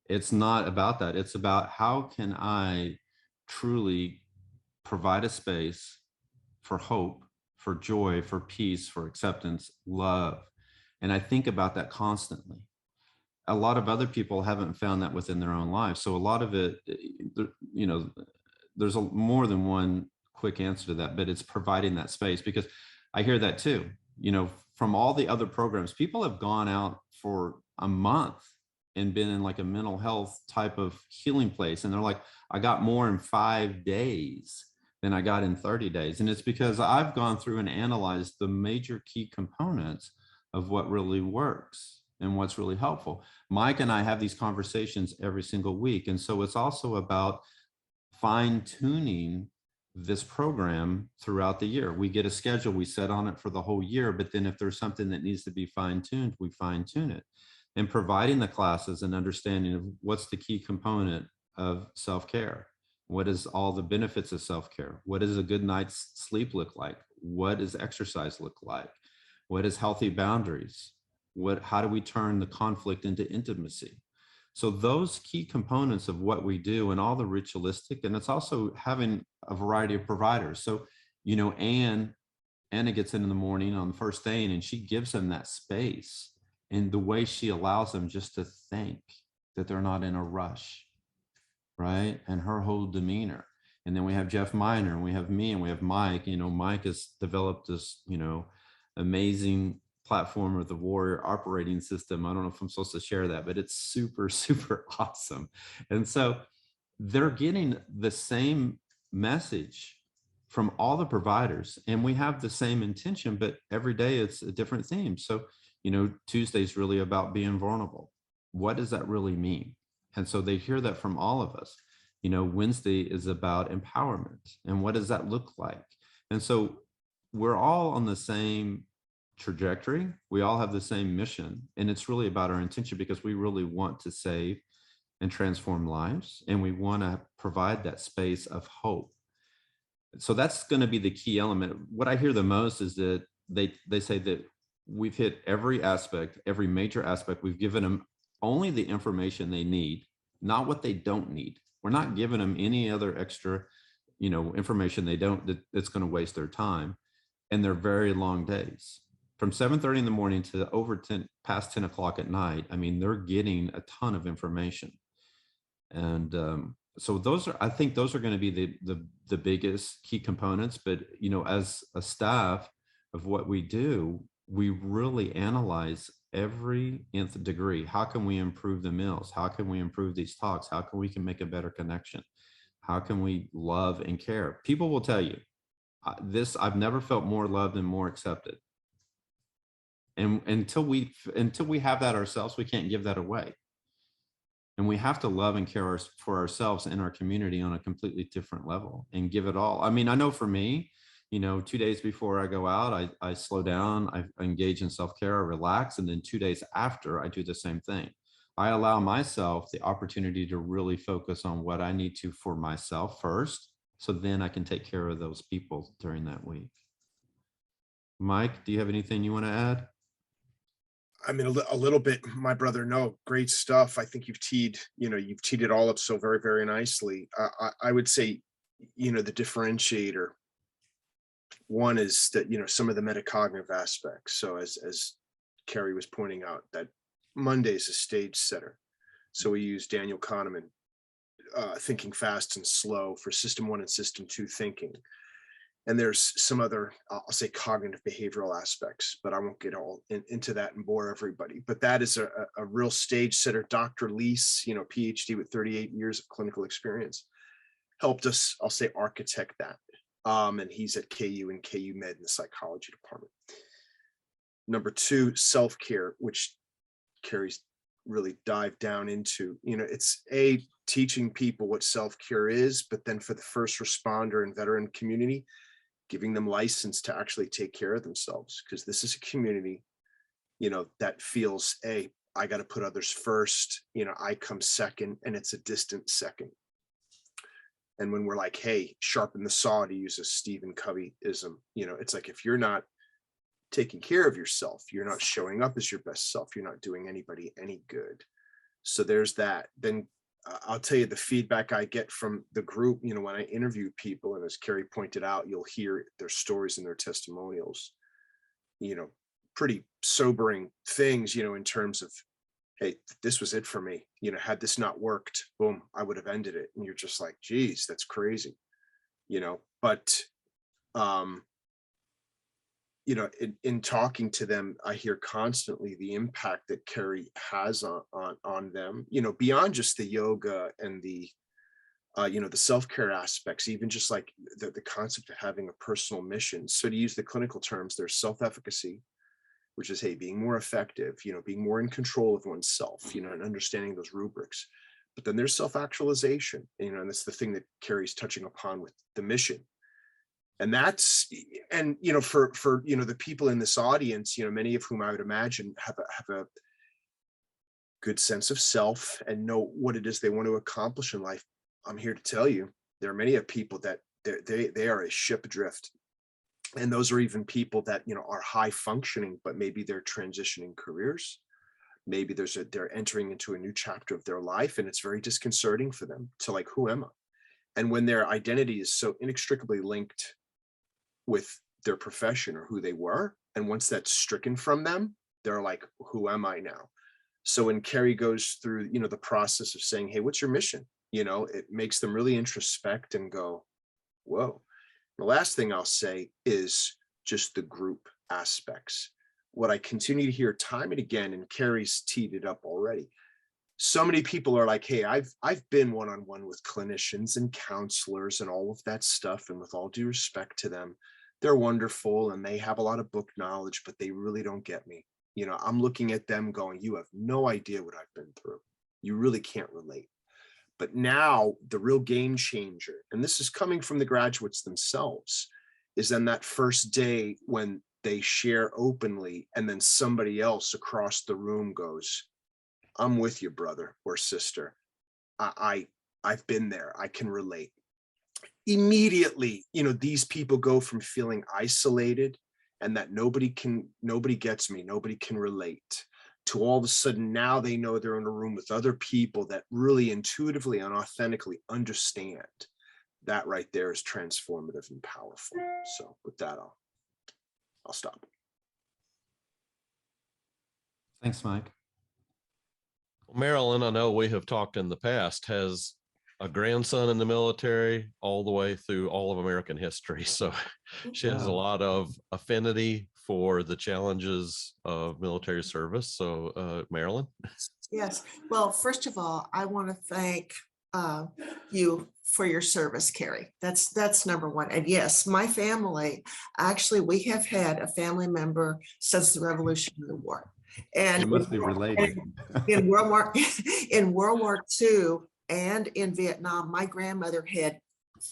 It's not about that. It's about, how can I truly provide a space for hope, for joy, for peace, for acceptance, love. And I think about that constantly. A lot of other people haven't found that within their own lives. So a lot of it, there's more than one quick answer to that, but it's providing that space, because I hear that too, from all the other programs. People have gone out for a month and been in like a mental health type of healing place. And they're like, I got more in 5 days than I got in 30 days. And it's because I've gone through and analyzed the major key components of what really works and what's really helpful. Mike and I have these conversations every single week. And so it's also about fine tuning this program throughout the year. We get a schedule, we set on it for the whole year, but then if there's something that needs to be fine tuned, we fine tune it. And providing the classes and understanding of what's the key component of self-care. What is all the benefits of self-care? What does a good night's sleep look like? What does exercise look like? What is healthy boundaries? How do we turn the conflict into intimacy? So those key components of what we do, and all the ritualistic, and it's also having a variety of providers. So, Anna gets in the morning on the first day, and she gives them that space, and the way she allows them just to think that they're not in a rush, right? And her whole demeanor. And then we have Jeff Miner, and we have me, and we have Mike. Mike has developed this, amazing platform of the Warrior operating system. I don't know if I'm supposed to share that, but it's super, super awesome. And so they're getting the same message from all the providers, and we have the same intention, but every day it's a different theme. So, Tuesday's really about being vulnerable. What does that really mean? And so they hear that from all of us. Wednesday is about empowerment. And what does that look like? And so we're all on the same trajectory. We all have the same mission. And it's really about our intention, because we really want to save and transform lives. And we want to provide that space of hope. So that's going to be the key element. What I hear the most is that they say that we've hit every aspect, every major aspect. We've given them only the information they need, not what they don't need. We're not giving them any other extra, information that's going to waste their time and their very long days. From 7:30 in the morning to past 10 o'clock at night, I mean, they're getting a ton of information. And so I think those are going to be the biggest key components. But, as a staff of what we do, we really analyze every nth degree. How can we improve the meals? How can we improve these talks? How can we make a better connection? How can we love and care? People will tell you I've never felt more loved and more accepted. And until we have that ourselves, we can't give that away. And we have to love and care for ourselves and our community on a completely different level and give it all. I mean, I know for me, 2 days before I go out, I slow down, I engage in self-care, I relax. And then 2 days after, I do the same thing. I allow myself the opportunity to really focus on what I need to for myself first. So then I can take care of those people during that week. Mike, do you have anything you want to add? I mean, a little bit, my brother. No, great stuff. I think you've teed it all up so very, very nicely. I would say, the differentiator one is that, some of the metacognitive aspects. So as Kerry was pointing out, that Monday is a stage setter. So we use Daniel Kahneman, thinking fast and slow, for system 1 and system 2 thinking. And there's some other, I'll say, cognitive behavioral aspects, but I won't get all into that and bore everybody. But that is a real stage setter. Dr. Leese, PhD with 38 years of clinical experience, helped us, I'll say, architect that. And he's at KU and KU Med in the psychology department. Number 2, self-care, which Kerry's really dived down into. It's teaching people what self-care is, but then for the first responder and veteran community, giving them license to actually take care of themselves, because this is a community, that feels, I got to put others first, I come second, and it's a distant second. And when we're like, hey, sharpen the saw, to use a Stephen Covey-ism, it's like, if you're not taking care of yourself, you're not showing up as your best self, you're not doing anybody any good. So there's that. Then I'll tell you the feedback I get from the group, when I interview people, and as Kerry pointed out, you'll hear their stories and their testimonials, pretty sobering things, in terms of, hey, this was it for me. Had this not worked, boom, I would have ended it. And you're just like, geez, that's crazy, but, in talking to them, I hear constantly the impact that Kerry has on them, beyond just the yoga and the self-care aspects, even just like the concept of having a personal mission. So to use the clinical terms, there's self-efficacy, which is, hey, being more effective, being more in control of oneself, and understanding those rubrics. But then there's self-actualization, and that's the thing that Kerry's touching upon with the mission. And that's, and, for the people in this audience, many of whom I would imagine have a good sense of self and know what it is they want to accomplish in life. I'm here to tell you, there are many of people that they are a ship adrift. And those are even people that, are high functioning, but maybe they're transitioning careers. Maybe they're entering into a new chapter of their life, and it's very disconcerting for them to, like, who am I? And when their identity is so inextricably linked with their profession or who they were, and once that's stricken from them, they're like, who am I now? So when Kerry goes through, the process of saying, hey, what's your mission? It makes them really introspect and go, whoa. The last thing I'll say is just the group aspects. What I continue to hear time and again, and Kerry's teed it up already, so many people are like, hey, I've been one-on-one with clinicians and counselors and all of that stuff. And with all due respect to them, they're wonderful and they have a lot of book knowledge, but they really don't get me. You know, I'm looking at them going, you have no idea what I've been through. You really can't relate. But now the real game changer, and this is coming from the graduates themselves, is then that first day when they share openly, and then somebody else across the room goes, I'm with you, brother or sister. I've been there. I can relate. Immediately, you know, these people go from feeling isolated and that nobody gets me, nobody can relate, to all of a sudden now they know they're in a room with other people that really intuitively and authentically understand. That right there is transformative and powerful. So with that, I'll stop. Thanks, Mike. Marilyn, I know we have talked in the past, has a grandson in the military all the way through all of American history. So she has a lot of affinity for the challenges of military service. So Marilyn? Yes. Well, first of all, I want to thank you for your service, Kerry. That's number one. And yes, my family, actually, we have had a family member since the Revolutionary War. And It must be related. in World War II and in Vietnam, my grandmother had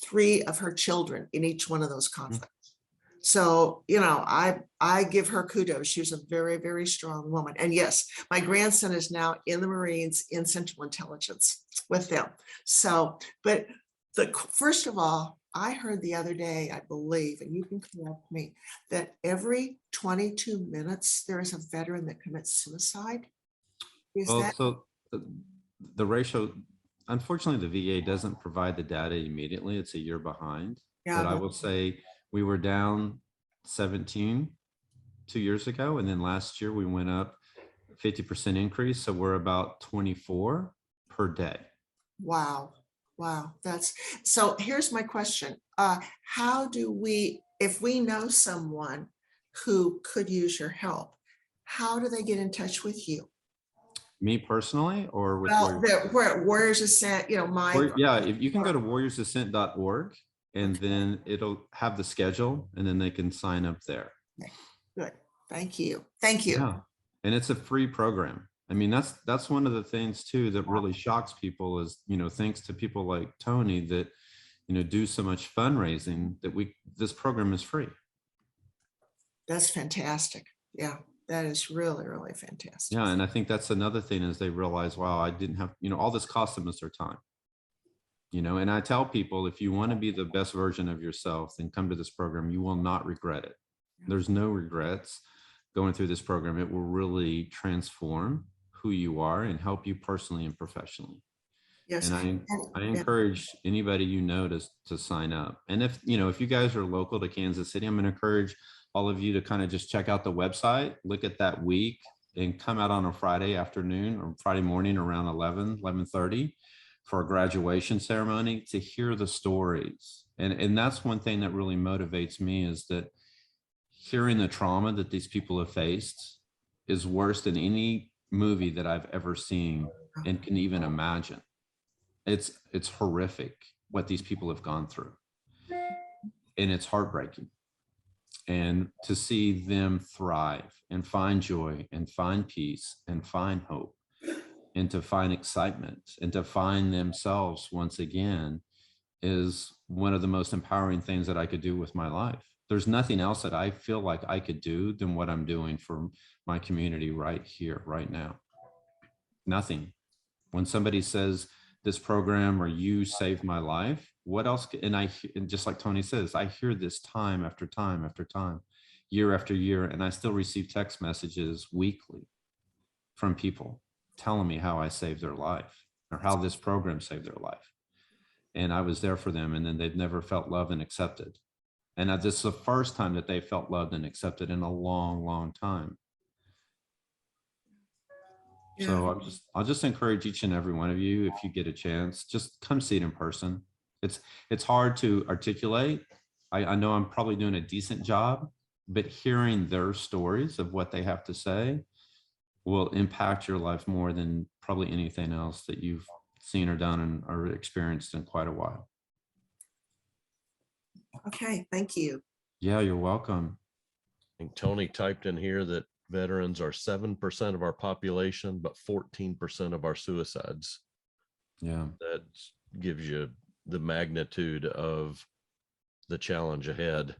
3 of her children in each one of those conflicts. So, you know, I give her kudos. She was a very, very strong woman. And yes, my grandson is now in the Marines in Central Intelligence with them. So, but first of all, I heard the other day, I believe, and you can correct me, that every 22 minutes there is a veteran that commits suicide. Well, so the ratio, unfortunately, the VA doesn't provide the data immediately. It's a year behind. Yeah, but I will say we were down 17 2 years ago, and then last year we went up 50% increase. So we're about 24 per day. Wow. Wow. So here's my question. How do we, if we know someone who could use your help, how do they get in touch with you? Me personally, or with Warriors Ascent, you know, yeah, if you can go to warriorsascent.org, and then it'll have the schedule, and then they can sign up there. Okay. Good. Thank you. Thank you. Yeah. And it's a free program. I mean, that's one of the things too that really shocks people is, you know, thanks to people like Tony that, you know, do so much fundraising that this program is free. That's fantastic. Yeah, that is really, really fantastic. Yeah. And I think that's another thing is they realize, wow, I didn't have, you know, all this cost them is their time. You know, and I tell people, if you want to be the best version of yourself, then come to this program. You will not regret it. There's no regrets going through this program. It will really transform who you are and help you personally and professionally. Yes. And I encourage anybody you know to sign up. And if, you know, if you guys are local to Kansas City, I'm going to encourage all of you to kind of just check out the website, look at that week, and come out on a Friday afternoon or Friday morning around 11:30 for a graduation ceremony to hear the stories. And that's one thing that really motivates me, is that hearing the trauma that these people have faced is worse than any movie that I've ever seen and can even imagine. It's horrific what these people have gone through, and it's heartbreaking. And to see them thrive and find joy and find peace and find hope and to find excitement and to find themselves once again is one of the most empowering things that I could do with my life. There's nothing else that I feel like I could do than what I'm doing for my community right here, right now. Nothing. When somebody says this program or you saved my life, what else? And just like Tony says, I hear this time after time after time, year after year, and I still receive text messages weekly from people telling me how I saved their life or how this program saved their life. And I was there for them, and then they've never felt loved and accepted. And this is the first time that they felt loved and accepted in a long, long time. Yeah. So I'll just encourage each and every one of you, if you get a chance, just come see it in person. It's hard to articulate. I know I'm probably doing a decent job, but hearing their stories of what they have to say will impact your life more than probably anything else that you've seen or done and or experienced in quite a while. Okay, thank you. Yeah, you're welcome. I think Tony typed in here that veterans are 7% of our population, but 14% of our suicides. Yeah. That gives you the magnitude of the challenge ahead.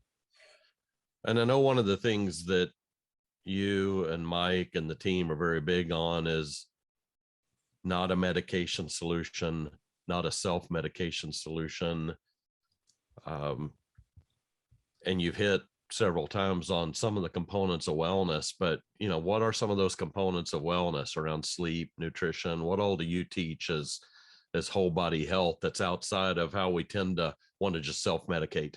And I know one of the things that you and Mike and the team are very big on is not a medication solution, not a self-medication solution. And you've hit several times on some of the components of wellness, but what are some of those components of wellness around sleep, nutrition? What all do you teach as whole body health that's outside of how we tend to want to just self-medicate?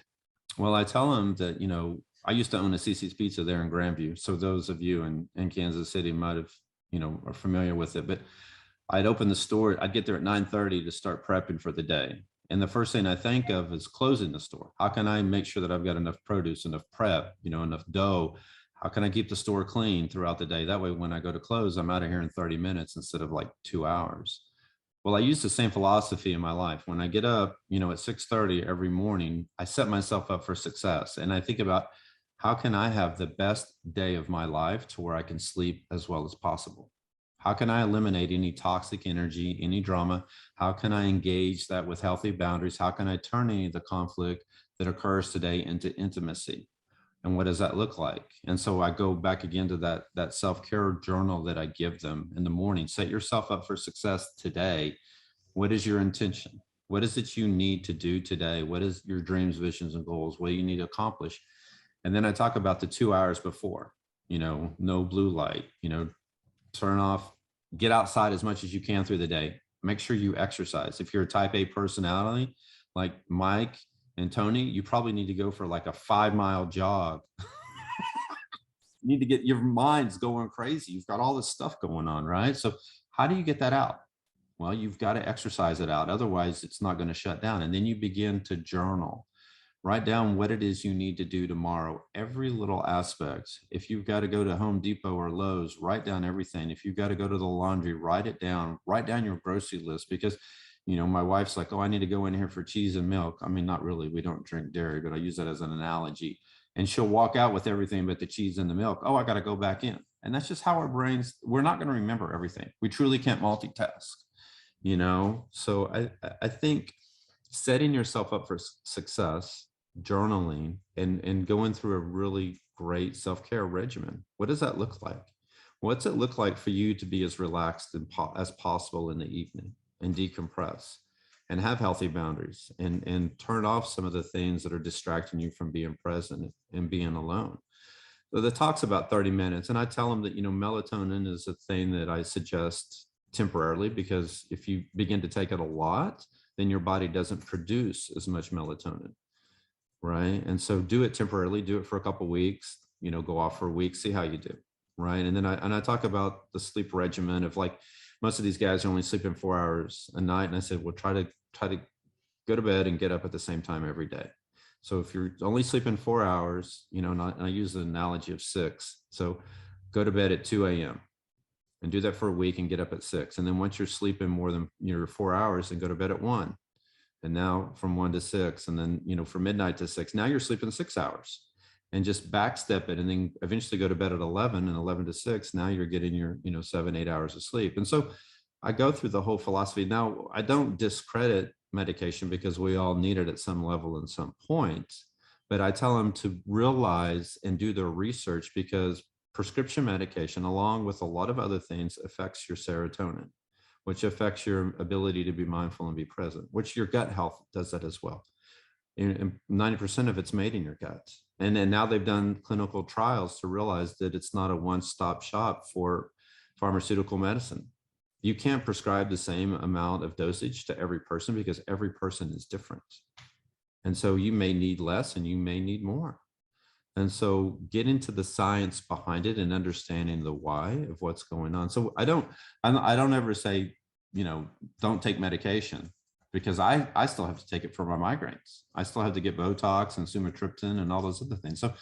Well, I tell them that, I used to own a CC's Pizza there in Grandview. So those of you in Kansas City might have, are familiar with it, but I'd open the store. I'd get there at 9:30 to start prepping for the day. And the first thing I think of is closing the store. How can I make sure that I've got enough produce, enough prep, enough dough? How can I keep the store clean throughout the day? That way, when I go to close, I'm out of here in 30 minutes instead of like 2 hours. Well, I use the same philosophy in my life. When I get up, at 6:30 every morning, I set myself up for success. And I think about how can I have the best day of my life to where I can sleep as well as possible? How can I eliminate any toxic energy, any drama? How can I engage that with healthy boundaries? How can I turn any of the conflict that occurs today into intimacy? And what does that look like? And so I go back again to that self-care journal that I give them in the morning. Set yourself up for success today. What is your intention? What is it you need to do today? What is your dreams, visions, and goals? What do you need to accomplish? And then I talk about the 2 hours before, no blue light, turn off, get outside as much as you can through the day. Make sure you exercise. If you're a type A personality, like Mike and Tony, you probably need to go for like a 5-mile jog. You need to get your mind's going crazy. You've got all this stuff going on, right? So how do you get that out? Well, you've got to exercise it out. Otherwise, it's not going to shut down. And then you begin to journal. Write down what it is you need to do tomorrow, every little aspect. If you've got to go to Home Depot or Lowe's, write down everything. If you've got to go to the laundry, write it down. Write down your grocery list because, my wife's like, oh, I need to go in here for cheese and milk. I mean, not really. We don't drink dairy, but I use that as an analogy. And she'll walk out with everything but the cheese and the milk. Oh, I got to go back in. And that's just how our brains, we're not going to remember everything. We truly can't multitask, So I think setting yourself up for success, journaling and going through a really great self-care regimen. What does that look like? What's it look like for you to be as relaxed as possible in the evening and decompress and have healthy boundaries and turn off some of the things that are distracting you from being present and being alone? So the talk's about 30 minutes. And I tell them that, melatonin is a thing that I suggest temporarily, because if you begin to take it a lot, then your body doesn't produce as much melatonin. Right. And so do it temporarily, do it for a couple of weeks, go off for a week, see how you do. Right. And then I talk about the sleep regimen of like most of these guys are only sleeping 4 hours a night. And I said, well, try to go to bed and get up at the same time every day. So if you're only sleeping 4 hours, and I use the analogy of 6. So go to bed at 2 a.m. and do that for a week and get up at 6. And then once you're sleeping more than 4 hours, then go to bed at 1. And now from 1 to 6, and then, from midnight to 6, now you're sleeping 6 hours and just backstep it. And then eventually go to bed at 11 and 11 to 6. Now you're getting your, 7, 8 hours of sleep. And so I go through the whole philosophy. Now I don't discredit medication because we all need it at some level and some point, but I tell them to realize and do their research because prescription medication, along with a lot of other things, affects your serotonin, which affects your ability to be mindful and be present, which your gut health does that as well. And 90% of it's made in your gut. And then now they've done clinical trials to realize that it's not a one-stop shop for pharmaceutical medicine. You can't prescribe the same amount of dosage to every person because every person is different. And so you may need less and you may need more. And so get into the science behind it and understanding the why of what's going on. So I don't ever say, don't take medication, because I still have to take it for my migraines. I still have to get Botox and sumatriptan and all those other things. So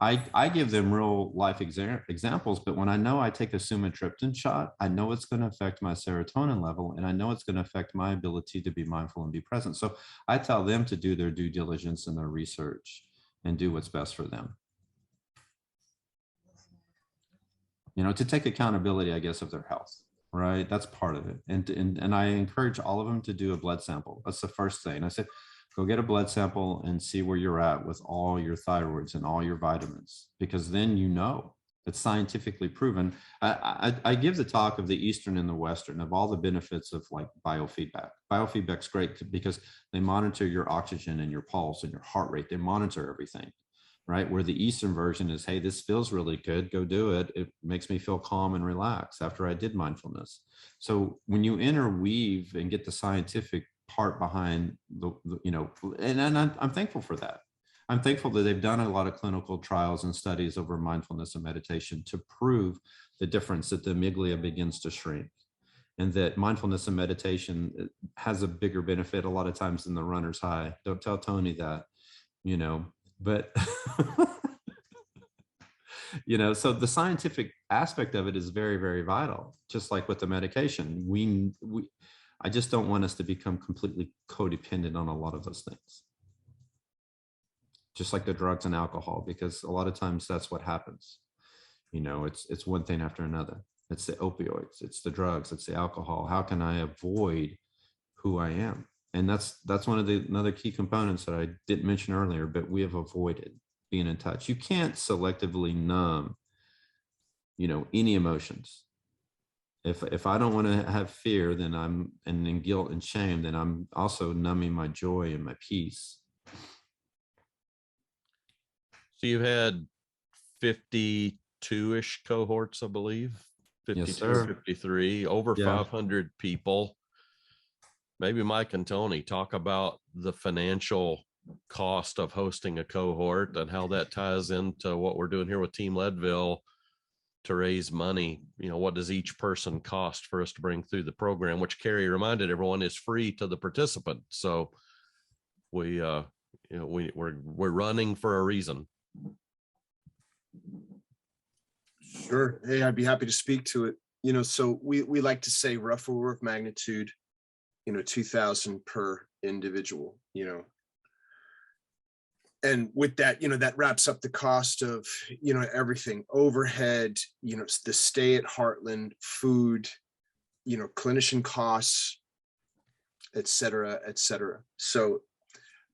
I give them real life examples, but when I know I take a sumatriptan shot, I know it's going to affect my serotonin level, and I know it's going to affect my ability to be mindful and be present. So I tell them to do their due diligence and their research and do what's best for them. to take accountability, I guess, of their health, right? That's part of it. And I encourage all of them to do a blood sample. That's the first thing. I said, go get a blood sample and see where you're at with all your thyroids and all your vitamins, because then it's scientifically proven. I give the talk of the Eastern and the Western, of all the benefits of like biofeedback. Biofeedback's great because they monitor your oxygen and your pulse and your heart rate. They monitor everything, right? Where the Eastern version is, hey, this feels really good, go do it. It makes me feel calm and relaxed after I did mindfulness. So when you interweave and get the scientific part behind and I'm thankful for that. I'm thankful that they've done a lot of clinical trials and studies over mindfulness and meditation to prove the difference, that the amygdala begins to shrink, and that mindfulness and meditation has a bigger benefit a lot of times than the runner's high. Don't tell Tony that, but so the scientific aspect of it is very, very vital. Just like with the medication, I just don't want us to become completely codependent on a lot of those things. Just like the drugs and alcohol, because a lot of times that's what happens. It's one thing after another. It's the opioids, it's the drugs, it's the alcohol. How can I avoid who I am? And that's one of the another key components that I didn't mention earlier, but we have avoided being in touch. You can't selectively numb, any emotions. If I don't want to have fear, then and then guilt and shame, then I'm also numbing my joy and my peace. So you had 52-ish cohorts, I believe. 52, Yes, sir. 53, over 500 people. Maybe Mike and Tony talk about the financial cost of hosting a cohort and how that ties into what we're doing here with Team Leadville to raise money. What does each person cost for us to bring through the program, which Kerry reminded everyone is free to the participant. So we're running for a reason. Sure. Hey, I'd be happy to speak to it. So we like to say rough order of magnitude, 2,000 per individual, and with that, that wraps up the cost of, everything, overhead, the stay at Heartland, food, clinician costs, et cetera, et cetera. So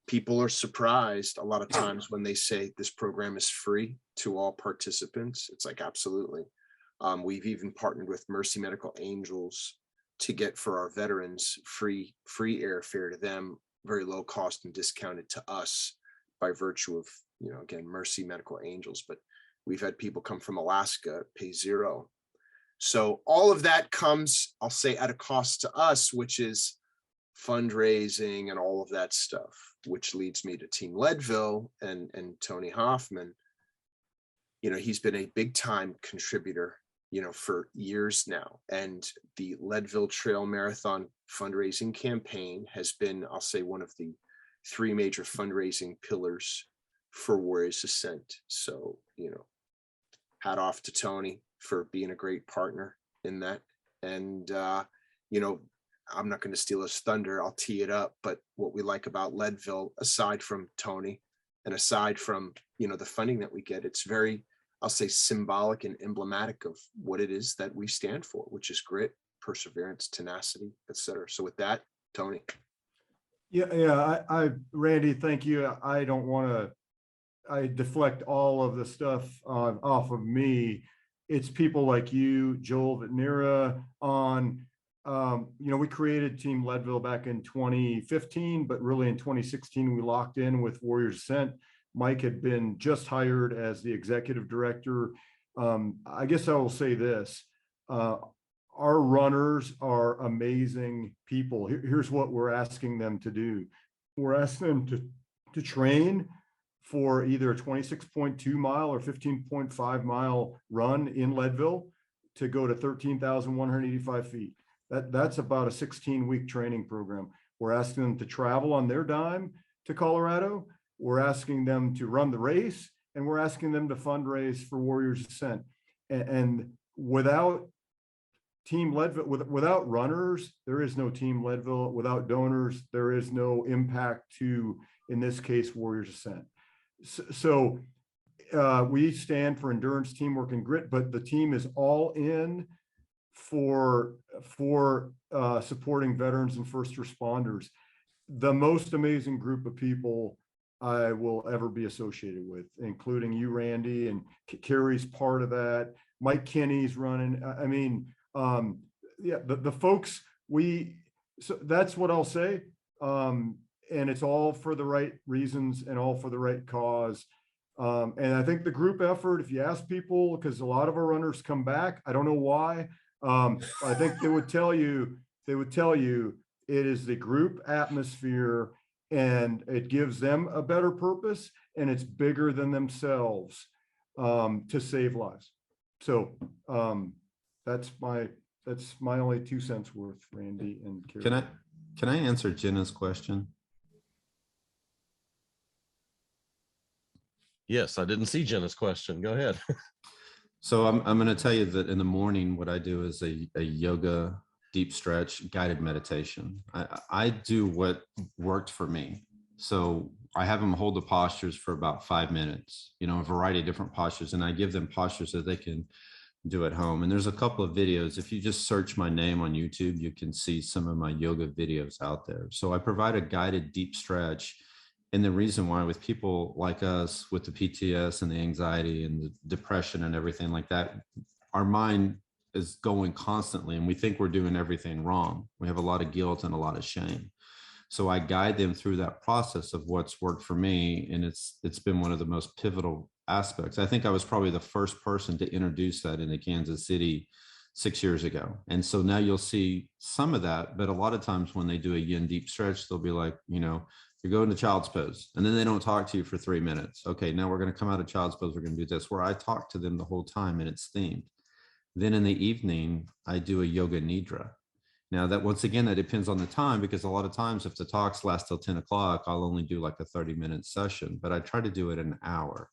people are surprised a lot of times when they say this program is free to all participants. It's like, absolutely. We've even partnered with Mercy Medical Angels to get for our veterans free airfare to them, very low cost and discounted to us by virtue of, again, Mercy Medical Angels. But we've had people come from Alaska, pay $0. So all of that comes, I'll say, at a cost to us, which is fundraising and all of that stuff, which leads me to Team Leadville and Tony Hoffman. He's been a big time contributor, for years now. And the Leadville Trail Marathon fundraising campaign has been, I'll say, one of the 3 major fundraising pillars for Warriors Ascent. So, hat off to Tony for being a great partner in that. And, I'm not going to steal his thunder. I'll tee it up. But what we like about Leadville, aside from Tony and aside from, the funding that we get, it's very, I'll say, symbolic and emblematic of what it is that we stand for, which is grit, perseverance, tenacity, et cetera. So with that, Tony. Yeah. I Randy, thank you. I don't want to, I deflect all of the stuff off of me. It's people like you, Joel Vitnera, we created Team Leadville back in 2015, but really in 2016, we locked in with Warriors Ascent. Mike had been just hired as the executive director. I guess I will say this, our runners are amazing people. Here's what we're asking them to do. We're asking them to train for either a 26.2 mile or 15.5 mile run in Leadville to go to 13,185 feet. That's about a 16-week training program. We're asking them to travel on their dime to Colorado. We're asking them to run the race, and we're asking them to fundraise for Warriors Ascent. And without Team Leadville, without runners, there is no Team Leadville. Without donors, there is no impact to, in this case, Warriors Ascent. So we stand for endurance, teamwork, and grit, but the team is all in for supporting veterans and first responders. The most amazing group of people I will ever be associated with, including you, Randy, and Kerry's part of that. Mike Kinney's running. I mean, yeah, the folks, so that's what I'll say. And it's all for the right reasons and all for the right cause. And I think the group effort, if you ask people, because a lot of our runners come back, I don't know why. I think they would tell you it is the group atmosphere, and it gives them a better purpose, and it's bigger than themselves to save lives. So that's my only 2 cents worth, Randy and Kerry. Can I answer Jenna's question? Yes, I didn't see Jenna's question. Go ahead. So I'm going to tell you that in the morning, what I do is a yoga deep stretch guided meditation. I do what worked for me. So I have them hold the postures for about 5 minutes, you know, a variety of different postures, and I give them postures that they can do at home. And there's a couple of videos. If you just search my name on YouTube, you can see some of my yoga videos out there. So I provide a guided deep stretch. And the reason why, with people like us with the PTS and the anxiety and the depression and everything like that, our mind is going constantly and we think we're doing everything wrong. We have a lot of guilt and a lot of shame. So I guide them through that process of what's worked for me. And it's been one of the most pivotal aspects. I think I was probably the first person to introduce that into Kansas City 6 years ago. And so now you'll see some of that, but a lot of times when they do a yin deep stretch, they'll be like, you know, you're going to child's pose, and then they don't talk to you for 3 minutes. Okay, now we're going to come out of child's pose. We're going to do this, where I talk to them the whole time and it's themed. Then in the evening, I do a yoga nidra. Now that, once again, that depends on the time, because a lot of times if the talks last till 10 o'clock, I'll only do like a 30-minute session, but I try to do it an hour.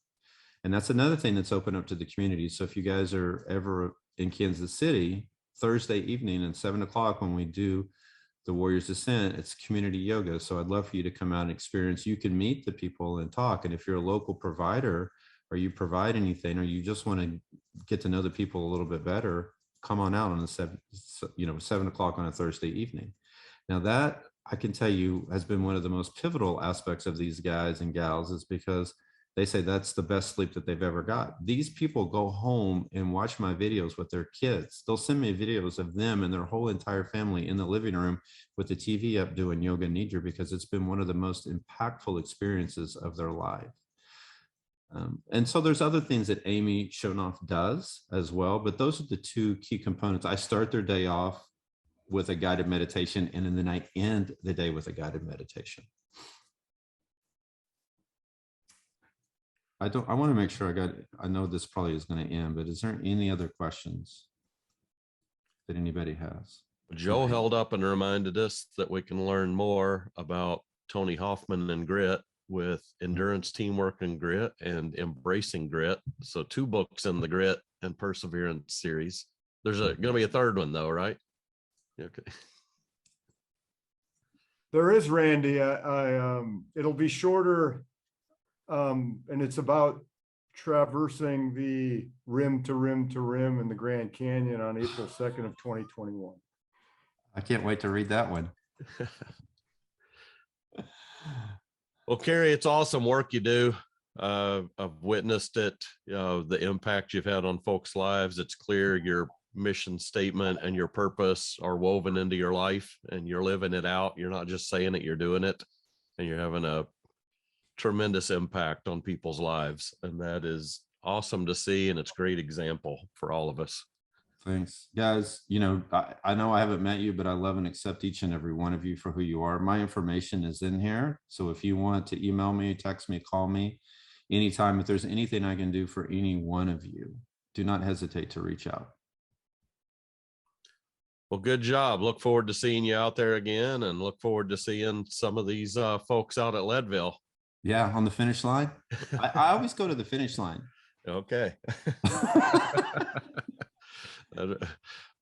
And that's another thing that's open up to the community. So if you guys are ever in Kansas City, Thursday evening at 7 o'clock, when we do the Warriors Ascent, it's community yoga. So I'd love for you to come out and experience. You can meet the people and talk. And if you're a local provider, or you provide anything, or you just want to get to know the people a little bit better, come on out on the 7 o'clock on a Thursday evening. Now that, I can tell you, has been one of the most pivotal aspects of these guys and gals, is because they say that's the best sleep that they've ever got. These people go home and watch my videos with their kids. They'll send me videos of them and their whole entire family in the living room with the TV up doing yoga nidra, because it's been one of the most impactful experiences of their life. And so there's other things that Amy Shonoff does as well, but those are the two key components. I start their day off with a guided meditation, and then I end the day with a guided meditation. I want to make sure I know this probably is going to end, but is there any other questions that anybody has? Joe held up and reminded us that we can learn more about Tony Hoffman and grit with Endurance, Teamwork, and Grit, and Embracing Grit. So 2 books in the Grit and Perseverance series. There's going to be a third one though, right? Okay. There is, Randy. It'll be shorter. And it's about traversing the rim to rim to rim in the Grand Canyon on April 2nd of 2021. I can't wait to read that one. Well, Kerry, it's awesome work you do. I've witnessed it, the impact you've had on folks' lives. It's clear your mission statement and your purpose are woven into your life, and you're living it out. You're not just saying it, you're doing it, and you're having a tremendous impact on people's lives. And that is awesome to see. And it's a great example for all of us. Thanks, guys. You know I haven't met you, but I love and accept each and every one of you for who you are. My information is in here. So if you want to email me, text me, call me anytime. If there's anything I can do for any one of you, do not hesitate to reach out. Well, good job. Look forward to seeing you out there again, and look forward to seeing some of these folks out at Leadville. Yeah, on the finish line. I always go to the finish line. Okay.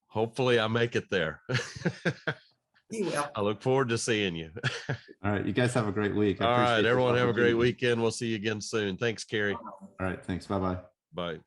Hopefully I make it there. You will. I look forward to seeing you. All right, you guys have a great week. All right, everyone have a great weekend. We'll see you again soon. Thanks, Kerry. All All right. Thanks. Bye-bye. Bye.